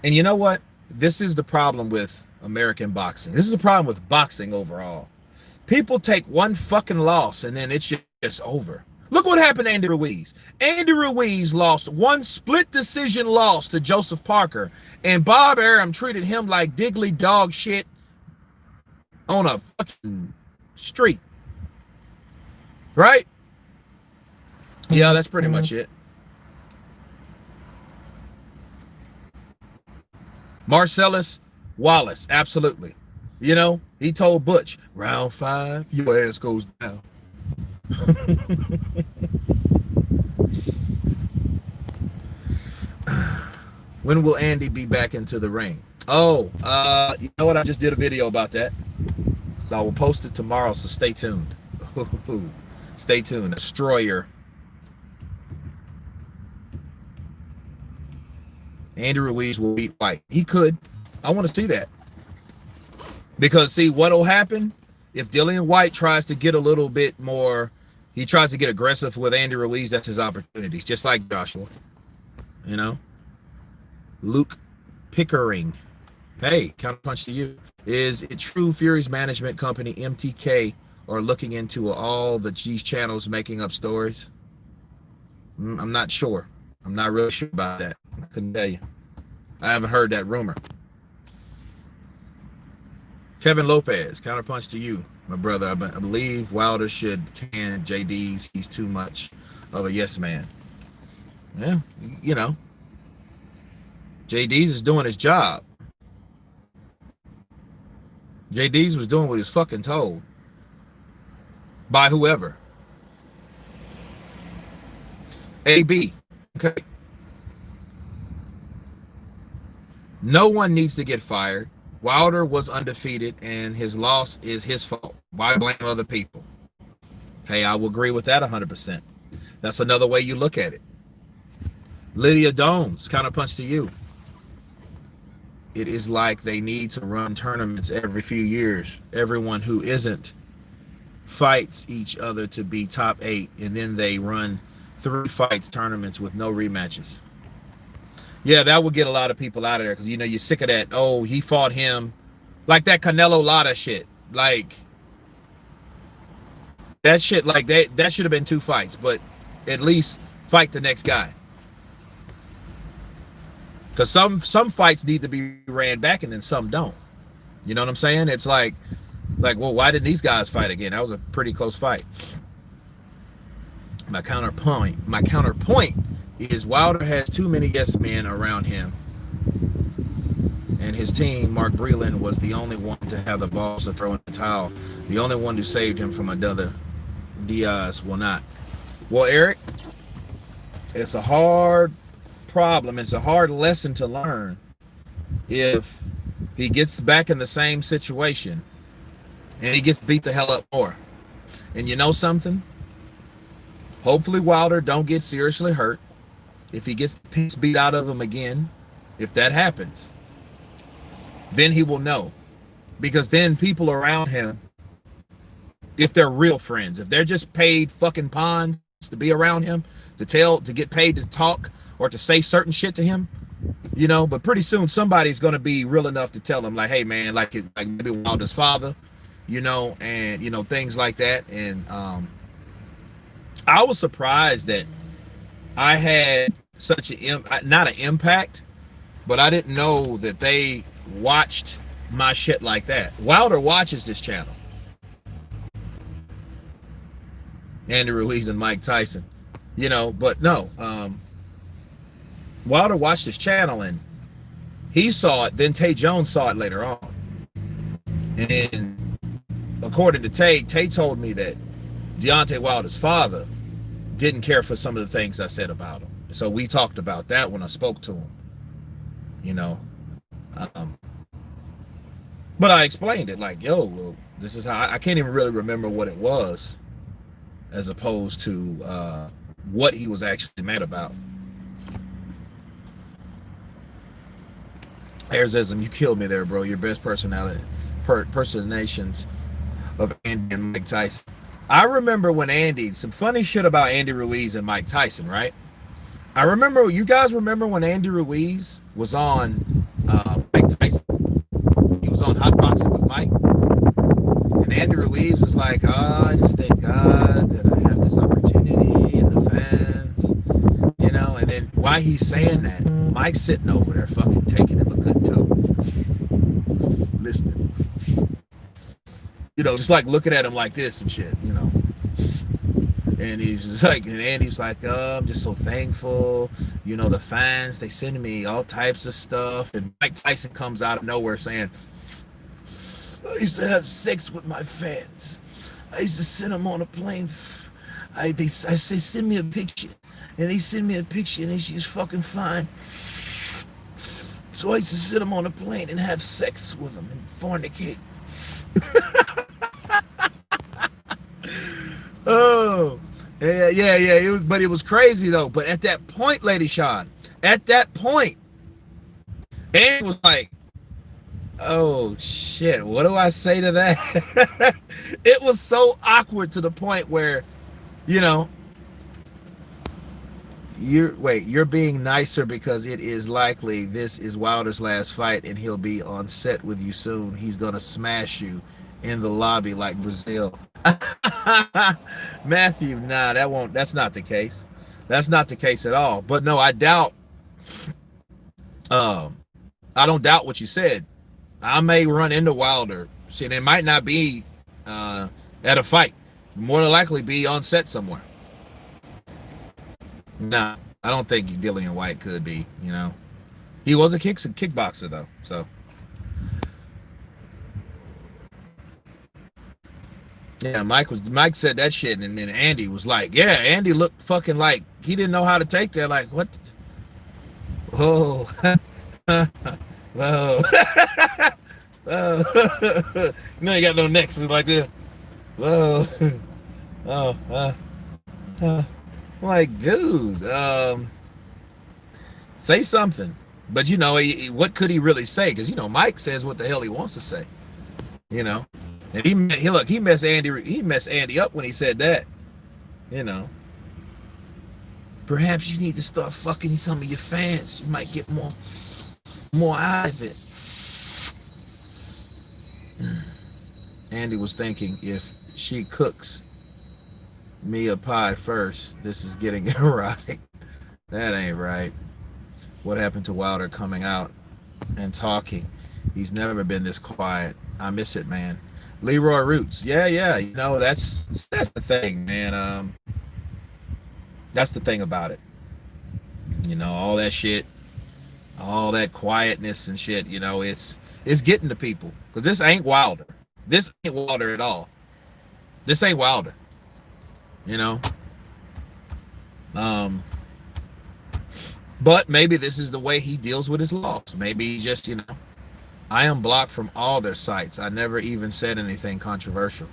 And you know what? This is the problem with American boxing. This is the problem with boxing overall. People take one fucking loss and then it's just over. Look what happened to Andy Ruiz. Andy Ruiz lost one split decision loss to Joseph Parker, and Bob Arum treated him like diggly dog shit on a fucking street. Right? Yeah, that's pretty much it. Marcellus Wallace, absolutely. You know, he told Butch, round 5, your ass goes down. When will Andy be back into the ring? Oh, you know what? I just did a video about that. I will post it tomorrow, so stay tuned. Stay tuned. Destroyer. Andy Ruiz will beat White. He could. I want to see that. Because, see, what'll happen if Dillian White tries to get a little bit more, he tries to get aggressive with Andy Ruiz, that's his opportunities, just like Joshua. You know? Luke Pickering. Hey, counterpunch to you. Is it true Fury's management company, MTK, are looking into all these channels making up stories? I'm not sure. I'm not really sure about that. I couldn't tell you. I haven't heard that rumor. Kevin Lopez, counterpunch to you, my brother. I believe Wilder should can JD's. He's too much of a yes man. Yeah, you know. JD's is doing his job. JD's was doing what he was fucking told. By whoever. AB. Okay. No one needs to get fired. Wilder was undefeated and his loss is his fault. Why blame other people? Hey, I will agree with that 100%. That's another way you look at it. Lydia Domes, counterpunch to you. It is like they need to run tournaments every few years. Everyone who isn't fights each other to be top 8, and then they run 3 fights tournaments with no rematches. Yeah, that would get a lot of people out of there because, you know, you're sick of that. Oh, he fought him. Like that Canelo Lara shit. Like, that shit, like, that should have been 2 fights, but at least fight the next guy. Because some fights need to be ran back and then some don't. You know what I'm saying? It's like, well, why didn't these guys fight again? That was a pretty close fight. My counterpoint is Wilder has too many yes men around him. And his team, Mark Breland, was the only one to have the balls to throw in the towel. The only one who saved him from another. Deas will not. Well, Eric, it's a hard problem. It's a hard lesson to learn if he gets back in the same situation and he gets beat the hell up more. And you know something? Hopefully Wilder don't get seriously hurt. If he gets the piece beat out of him again, if that happens, then he will know. Because then people around him, if they're real friends, if they're just paid fucking pawns to be around him, to get paid to talk or to say certain shit to him, you know, but pretty soon somebody's going to be real enough to tell him, like, hey man, like maybe Wilder's father, you know, and, you know, things like that. And I was surprised that I had such not an impact, but I didn't know that they watched my shit like that. Wilder watches this channel. Andy Ruiz and Mike Tyson, you know, but no, Wilder watched this channel and he saw it. Then Tay Jones saw it later on. And according to Tay told me that Deontay Wilder's father didn't care for some of the things I said about him. So we talked about that when I spoke to him, you know. But I explained it like, yo, well, This is how I can't even really remember what it was, as opposed to what he was actually mad about. Airsism, you killed me there, bro. Your best personations of Andy and Mike Tyson. I remember when Andy, some funny shit about Andy Ruiz and Mike Tyson, right? I remember, you guys remember when Andy Ruiz was on Mike Tyson? He was on Hot Boxing with Mike. And Andy Ruiz was like, oh, I just thank God that I have this opportunity and the fans, you know. And then while he's saying that, Mike's sitting over there fucking taking him a good toe. Listening. You know, just like looking at him like this and shit, you know. And he's just like, and Andy's like, oh, I'm just so thankful. You know, the fans, they send me all types of stuff. And Mike Tyson comes out of nowhere saying, I used to have sex with my fans. I used to send them on a plane. I say, send me a picture. And they send me a picture and she's fucking fine. So I used to sit them on a plane and have sex with them and fornicate. Oh, yeah. It was, but it was crazy though. But at that point, Lady Sean, at that point, Andy was like, oh shit, what do I say to that? It was so awkward to the point where, you know, you're being nicer because it is likely this is Wilder's last fight and he'll be on set with you soon. He's gonna smash you in the lobby like Brazil. Matthew, nah, that's not the case. That's not the case at all. But no, I don't doubt what you said. I may run into Wilder. See, it might not be at a fight. More than likely be on set somewhere. Nah, I don't think Dillian White could be, you know. He was a kickboxer though, so. Yeah, Mike said that shit, and then Andy was like, yeah, Andy looked fucking like he didn't know how to take that. Like, what? Oh, whoa. Oh. You know, you got no necks like this. Whoa. Oh, like, dude, say something. But you know, what could he really say? Because you know, Mike says what the hell he wants to say. You know, and he messed Andy up when he said that. You know, perhaps you need to start fucking some of your fans. You might get more out of it. Andy was thinking, if she cooks me a pie first, this is getting it right. That ain't right. What happened to Wilder coming out and talking? He's never been this quiet. I miss it, man. Leroy Roots. Yeah. You know, that's the thing, man. That's the thing about it. You know, all that shit, all that quietness and shit, you know, it's getting to people. Because this ain't Wilder. This ain't Wilder at all. This ain't Wilder. You know? But maybe this is the way he deals with his loss. Maybe he just, you know, I am blocked from all their sites. I never even said anything controversial.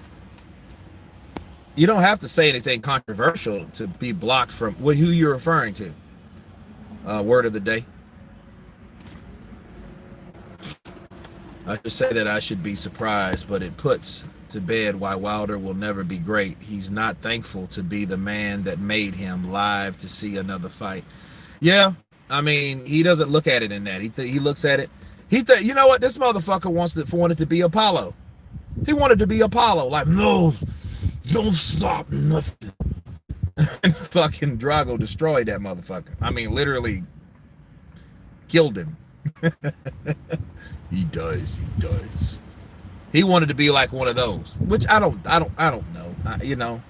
You don't have to say anything controversial to be blocked from who you're referring to. Word of the day. I should say that I should be surprised, but it puts to bed why Wilder will never be great. He's not thankful to be the man that made him live to see another fight. Yeah, I mean, he doesn't look at it in that. He looks at it. You know what? This motherfucker wanted to be Apollo. He wanted to be Apollo. Like, no, don't stop nothing. And fucking Drago destroyed that motherfucker. I mean, literally killed him. He does. He wanted to be like one of those, which I don't know. You know.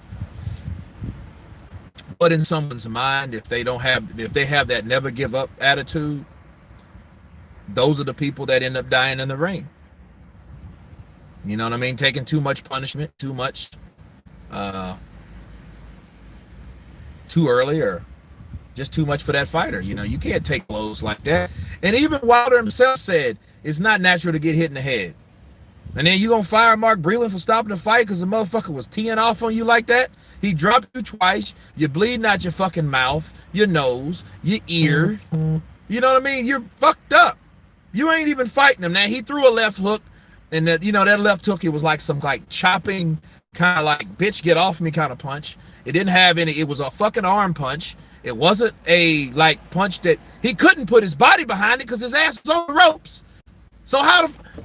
But in someone's mind, if they have that never give up attitude, those are the people that end up dying in the ring. You know what I mean? Taking too much punishment, too much, too early, or just too much for that fighter. You know, you can't take blows like that. And even Wilder himself said it's not natural to get hit in the head. And then you gonna fire Mark Breland for stopping the fight because the motherfucker was teeing off on you like that? He dropped you twice. You're bleeding out your fucking mouth, your nose, your ear. You know what I mean? You're fucked up. You ain't even fighting him. Now he threw a left hook, and that that left hook, it was like some like chopping kind of like bitch get off me kind of punch. It didn't have any. It was a fucking arm punch. It wasn't a like punch that he couldn't put his body behind it because his ass was on the ropes. So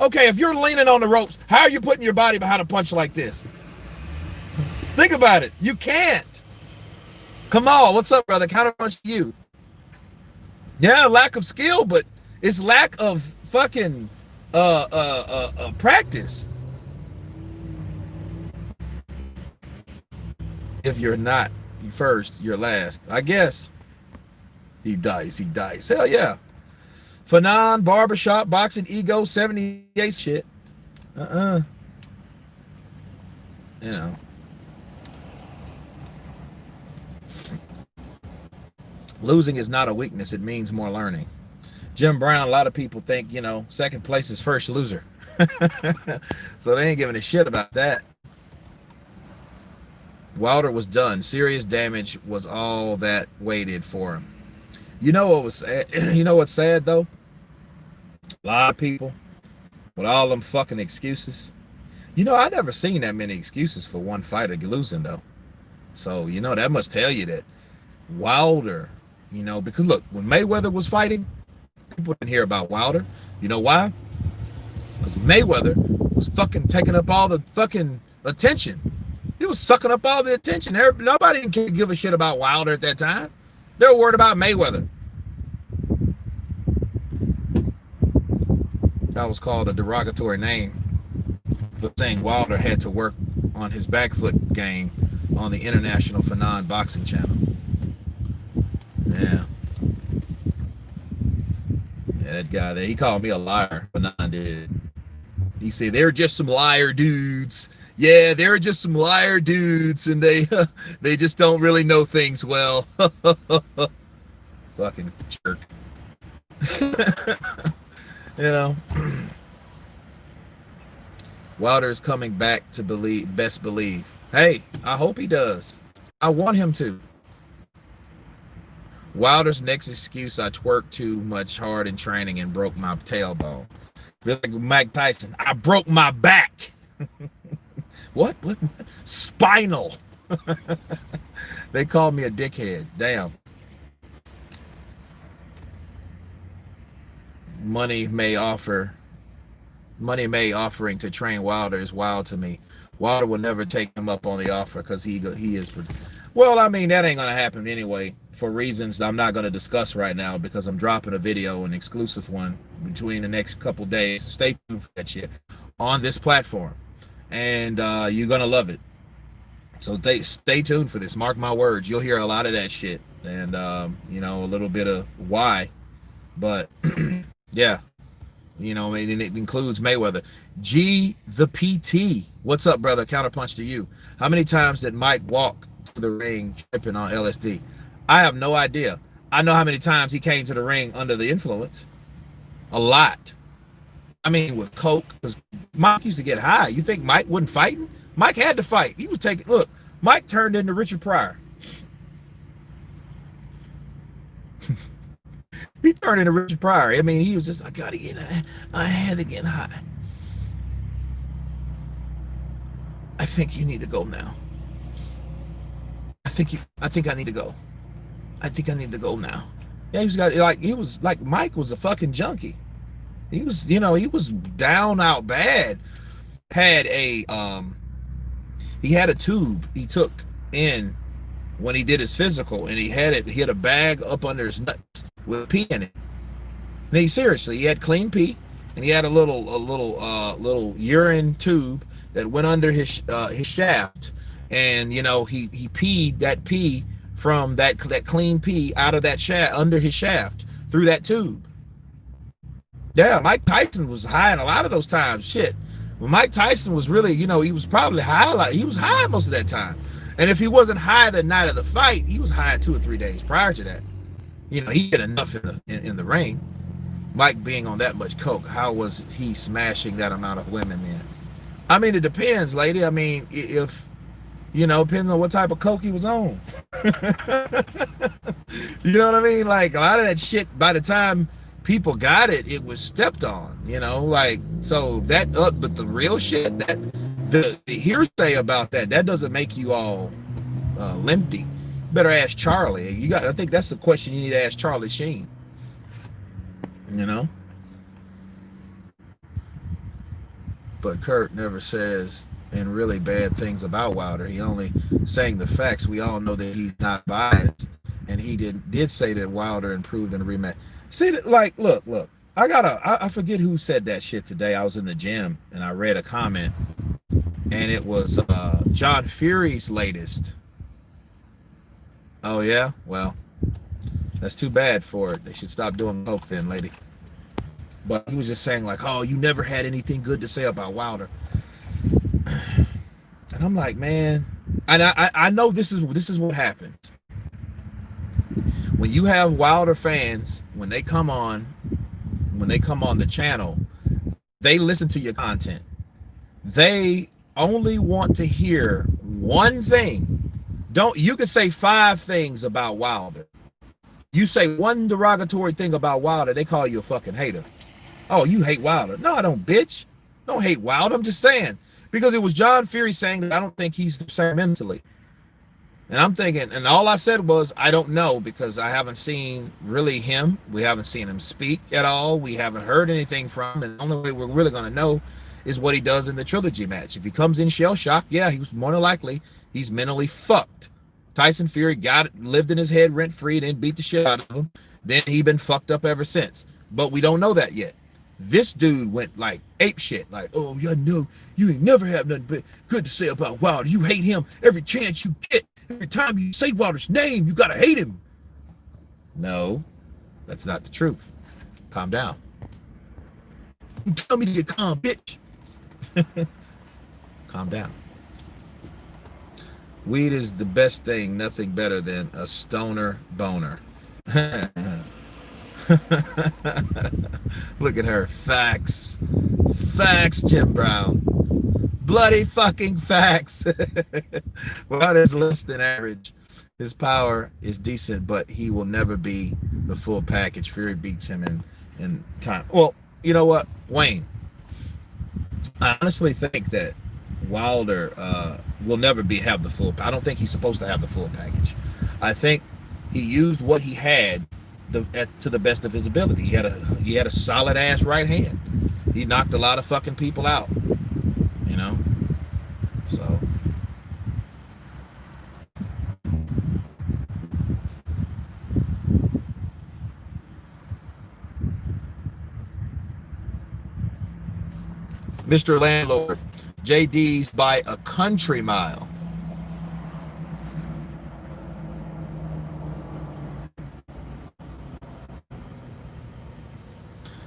okay, if you're leaning on the ropes, how are you putting your body behind a punch like this? Think about it. You can't. Come on, what's up, brother? Counter punch to you. Yeah, lack of skill, but it's lack of fucking practice. If you're not first, you're last. I guess. He dies. Hell yeah. Fanon, barbershop, boxing, ego, 78 shit. You know. Losing is not a weakness. It means more learning. Jim Brown, a lot of people think, second place is first loser. So they ain't giving a shit about that. Wilder was done. Serious damage was all that waited for him. You know what was sad? You know what's sad though? A lot of people with all them fucking excuses. I never seen that many excuses for one fighter losing though. So, that must tell you that Wilder, because look, when Mayweather was fighting, people didn't hear about Wilder. You know why? Because Mayweather was fucking taking up all the fucking attention. He was sucking up all the attention. Nobody didn't give a shit about Wilder at that time. They were worried about Mayweather. That was called a derogatory name for saying Wilder had to work on his back foot game on the International Fanon Boxing Channel. Yeah. Yeah, that guy there, he called me a liar. Fanon did. He said, they're just some liar dudes. Yeah, they're just some liar dudes, and they just don't really know things well. Fucking jerk. Wilder is coming back to best believe. Hey, I hope he does. I want him to. Wilder's next excuse, I twerked too much hard in training and broke my tailbone. Like Mike Tyson, I broke my back. What? Spinal. They called me a dickhead. Damn. Money May offering to train Wilder is wild to me. Wilder will never take him up on the offer because he is. Well, I mean, that ain't gonna happen anyway for reasons I'm not gonna discuss right now because I'm dropping a video, an exclusive one, between the next couple days. Stay tuned for that shit on this platform, and you're gonna love it. So stay tuned for this. Mark my words. You'll hear a lot of that shit, and a little bit of why, but yeah. It includes Mayweather. G the PT. What's up, brother? Counterpunch to you. How many times did Mike walk to the ring tripping on LSD? I have no idea. I know how many times he came to the ring under the influence. A lot. I mean, with coke, because Mike used to get high. You think Mike wasn't fighting? Mike had to fight. He was taking. Look, Mike turned into Richard Pryor. He turned into Richard Pryor. I mean, he was just, I had to get high. I think you need to go now. I think I need to go. I think I need to go now. Yeah, Mike was a fucking junkie. He was, he was down out bad. He had a tube he took in when he did his physical, and he had a bag up under his nuts with pee in it. And he had clean pee, and he had a little urine tube that went under his shaft, and he peed that pee from that clean pee out of that shaft under his shaft through that tube. Yeah, Mike Tyson was high in a lot of those times. Shit, when Mike Tyson was really, he was probably high. He was high most of that time, and if he wasn't high the night of the fight, he was high 2 or 3 days prior to that. He had enough in the ring. Mike being on that much coke, how was he smashing that amount of women then? I mean, it depends, lady. I mean, if you know, depends on what type of coke he was on. You know what I mean? Like a lot of that shit, by the time people got it, it was stepped on. You know, like so that. But the real shit, that the hearsay about that doesn't make you all limpy. Better ask Charlie. You got. I think that's the question you need to ask Charlie Sheen. You know. But Kurt never says and really bad things about Wilder. He only saying the facts. We all know that he's not biased, and he did say that Wilder improved in the rematch. See, like, look. I forget who said that shit today. I was in the gym and I read a comment, and it was John Fury's latest. Oh yeah, well, that's too bad for it. They should stop doing coke then, lady. But he was just saying like, oh, you never had anything good to say about Wilder. And I'm like, man, and I know this is what happens when you have Wilder fans. When they come on the channel, they listen to your content. They only want to hear one thing. You can say 5 things about Wilder. You say one derogatory thing about Wilder, they call you a fucking hater. Oh, you hate Wilder. No, I don't, bitch. I don't hate Wilder. I'm just saying. Because it was John Fury saying that I don't think he's the same mentally. And I'm thinking, and all I said was, I don't know, because I haven't seen really him. We haven't seen him speak at all. We haven't heard anything from him. And the only way we're really going to know is what he does in the Trilogy match. If he comes in shell shock, yeah, he was more than likely, he's mentally fucked. Tyson Fury lived in his head rent free, then beat the shit out of him. Then he been fucked up ever since. But we don't know that yet. This dude went like ape shit, like, oh, yeah, no, you ain't never have nothing but good to say about Wilder. You hate him every chance you get. Every time you say Wilder's name, you gotta hate him. No, that's not the truth. Calm down. You tell me to get calm, bitch. Calm down. Weed is the best thing, nothing better than a stoner boner. Look at her. Facts. Facts, Jim Brown. Bloody fucking facts. Well, that's less than average. His power is decent, but he will never be the full package. Fury beats him in time. Well, you know what, Wayne? I honestly think that Wilder will never have the full. I don't think he's supposed to have the full package. I think he used what he had to the best of his ability. He had a solid ass right hand. He knocked a lot of fucking people out. You know, so. Mr. Landlord, JD's by a country mile.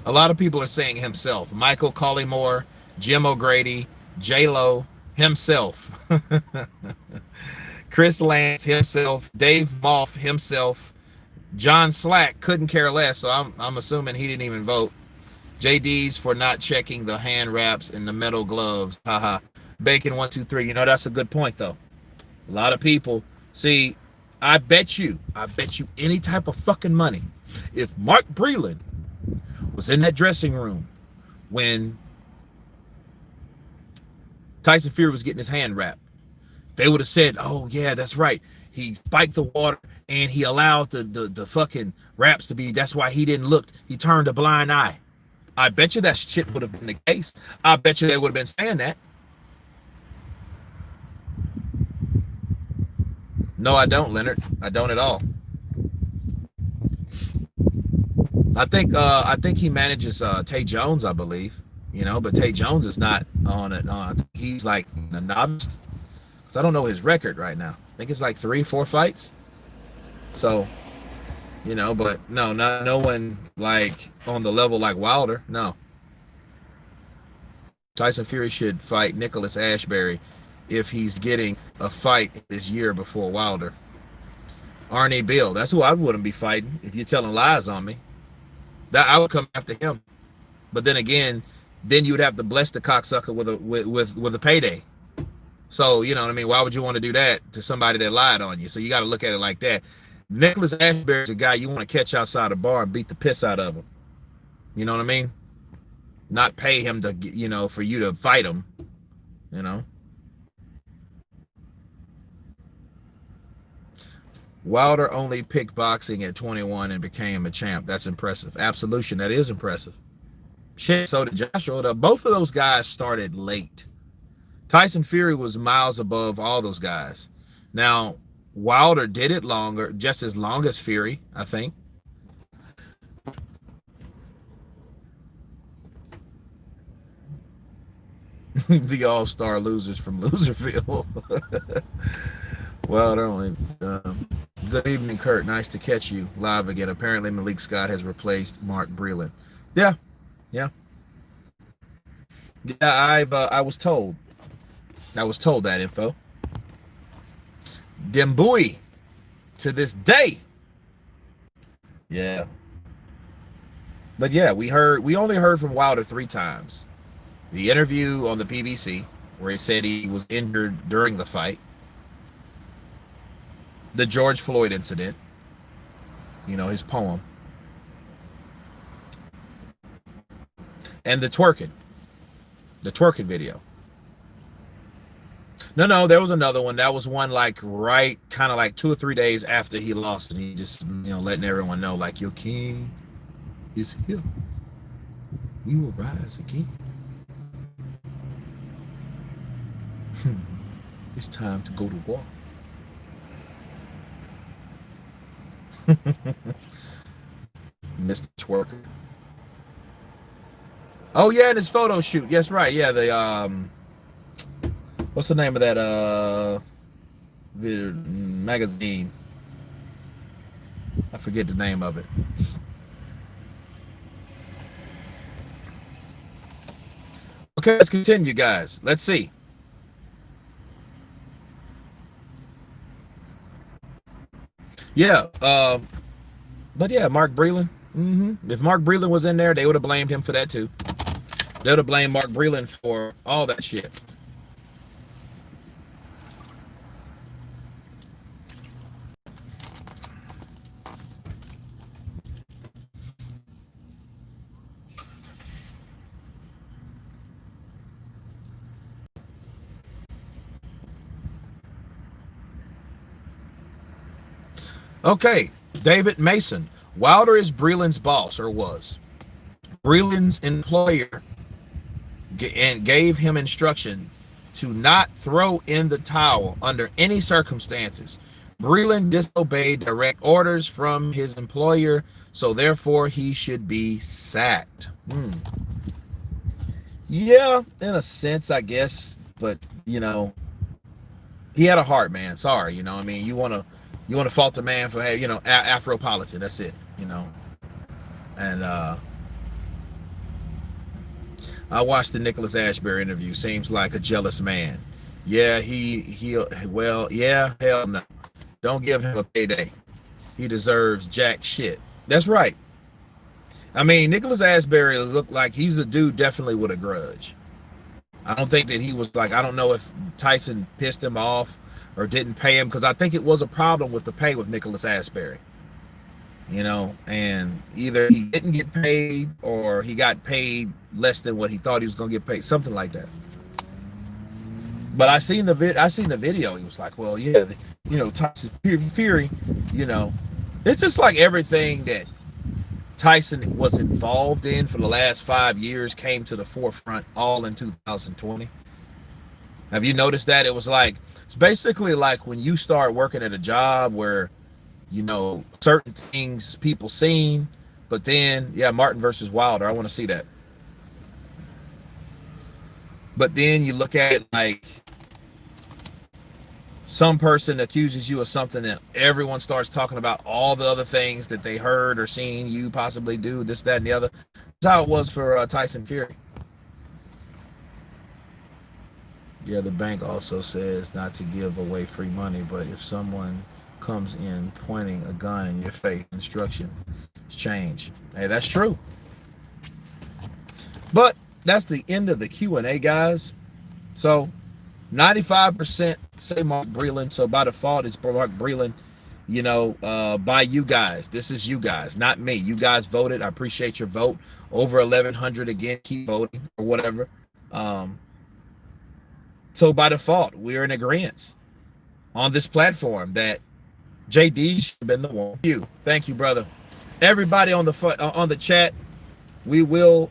A lot of people are saying himself. Michael Collymore, Jim O'Grady, J-Lo, himself. Chris Lance, himself. Dave Moff, himself. John Slack couldn't care less, so I'm assuming he didn't even vote. JD's for not checking the hand wraps and the metal gloves. Haha. Bacon 123. You know, that's a good point, though. A lot of people. See, I bet you any type of fucking money, if Mark Breland was in that dressing room when Tyson Fury was getting his hand wrapped, they would have said, oh yeah, that's right, he spiked the water and he allowed the fucking wraps to be, that's why he didn't look, he turned a blind eye. I bet you that shit would have been the case. I bet you they would have been saying that. No, I don't, Leonard. I don't at all. I think he manages Tay Jones, I believe. You know, but Tay Jones is not on it. He's like a novice. Cause I don't know his record right now. I think it's like 3-4 fights. So, you know, but no one like on the level like Wilder. No. Tyson Fury should fight Nicholas Ashbury if he's getting a fight this year before Wilder. Arnie Bill, that's who I wouldn't be fighting if you're telling lies on me. That I would come after him. But then again, then you would have to bless the cocksucker with a payday. So, you know what I mean? Why would you want to do that to somebody that lied on you? So you got to look at it like that. Nicholas Ashbury is a guy you want to catch outside a bar and beat the piss out of him. You know what I mean? Not pay him to, you know, for you to fight him, you know? Wilder only picked boxing at 21 and became a champ. That's impressive. Absolution, that is impressive. Shit, so did Joshua. Both of those guys started late. Tyson Fury was miles above all those guys. Now, Wilder did it longer, just as long as Fury, I think. The all-star losers from Loserville. Wilder only. Good evening, Kurt. Nice to catch you live again. Apparently, Malik Scott has replaced Mark Breland. Yeah, yeah. I was told. I was told that info. Dembui to this day. Yeah. But yeah, we only heard from Wilder 3 times. The interview on the BBC where he said he was injured during the fight. The George Floyd incident. You know, his poem. And the twerking. The twerking video. No, there was another one. That was one like right, kind of like 2 or 3 days after he lost, and he just, you know, letting everyone know like your king is here. We will rise again. It's time to go to war. Mr. Twerker. Oh yeah, and his photo shoot. Yes, right. Yeah, the what's the name of that magazine? I forget the name of it. Okay, let's continue, guys. Let's see. Yeah, but yeah, Mark Breland. If Mark Breland was in there, they would have blamed him for that too. They would have blamed Mark Breland for all that shit. Okay, David Mason. Wilder is Breland's boss, or was. Breland's employer and gave him instruction to not throw in the towel under any circumstances. Breland disobeyed direct orders from his employer, so therefore he should be sacked. Yeah, in a sense, I guess, but you know, he had a heart, man. Sorry, you know, I mean, you want to fault the man for, hey, you know, Afropolitan. That's it, you know. And I watched the Nicholas Ashbury interview. Seems like a jealous man. Yeah, well, yeah, hell no. Don't give him a payday. He deserves jack shit. That's right. I mean, Nicholas Ashbury looked like he's a dude definitely with a grudge. I don't think that he was like, I don't know if Tyson pissed him off or didn't pay him, because I think it was a problem with the pay with Nicholas Ashbury. You know, and either he didn't get paid or he got paid less than what he thought he was going to get paid, something like that. But I seen the video. He was like, well, yeah, you know, Tyson Fury, you know, it's just like everything that Tyson was involved in for the last 5 years came to the forefront all in 2020. Have you noticed that? It was like, it's basically like when you start working at a job where, you know, certain things people seen, but then, yeah, Martin versus Wilder, I want to see that. But then you look at it like some person accuses you of something that everyone starts talking about all the other things that they heard or seen you possibly do, this, that, and the other. That's how it was for Tyson Fury. Yeah, the bank also says not to give away free money, but if someone comes in pointing a gun in your face, instructions change. Hey, that's true. But that's the end of the Q&A, guys. So 95% say Mark Breland. So by default, it's Mark Breland, by you guys. This is you guys, not me. You guys voted. I appreciate your vote. Over 1,100 again. Keep voting or whatever. So by default, we're in agreement on this platform that JD should have been the one. Thank you, brother. Everybody on the chat, we will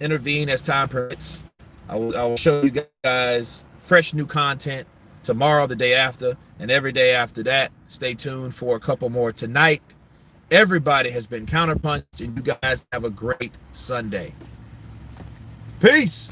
intervene as time permits. I will show you guys fresh new content tomorrow, the day after, and every day after that. Stay tuned for a couple more tonight. Everybody has been counterpunched, and you guys have a great Sunday. Peace.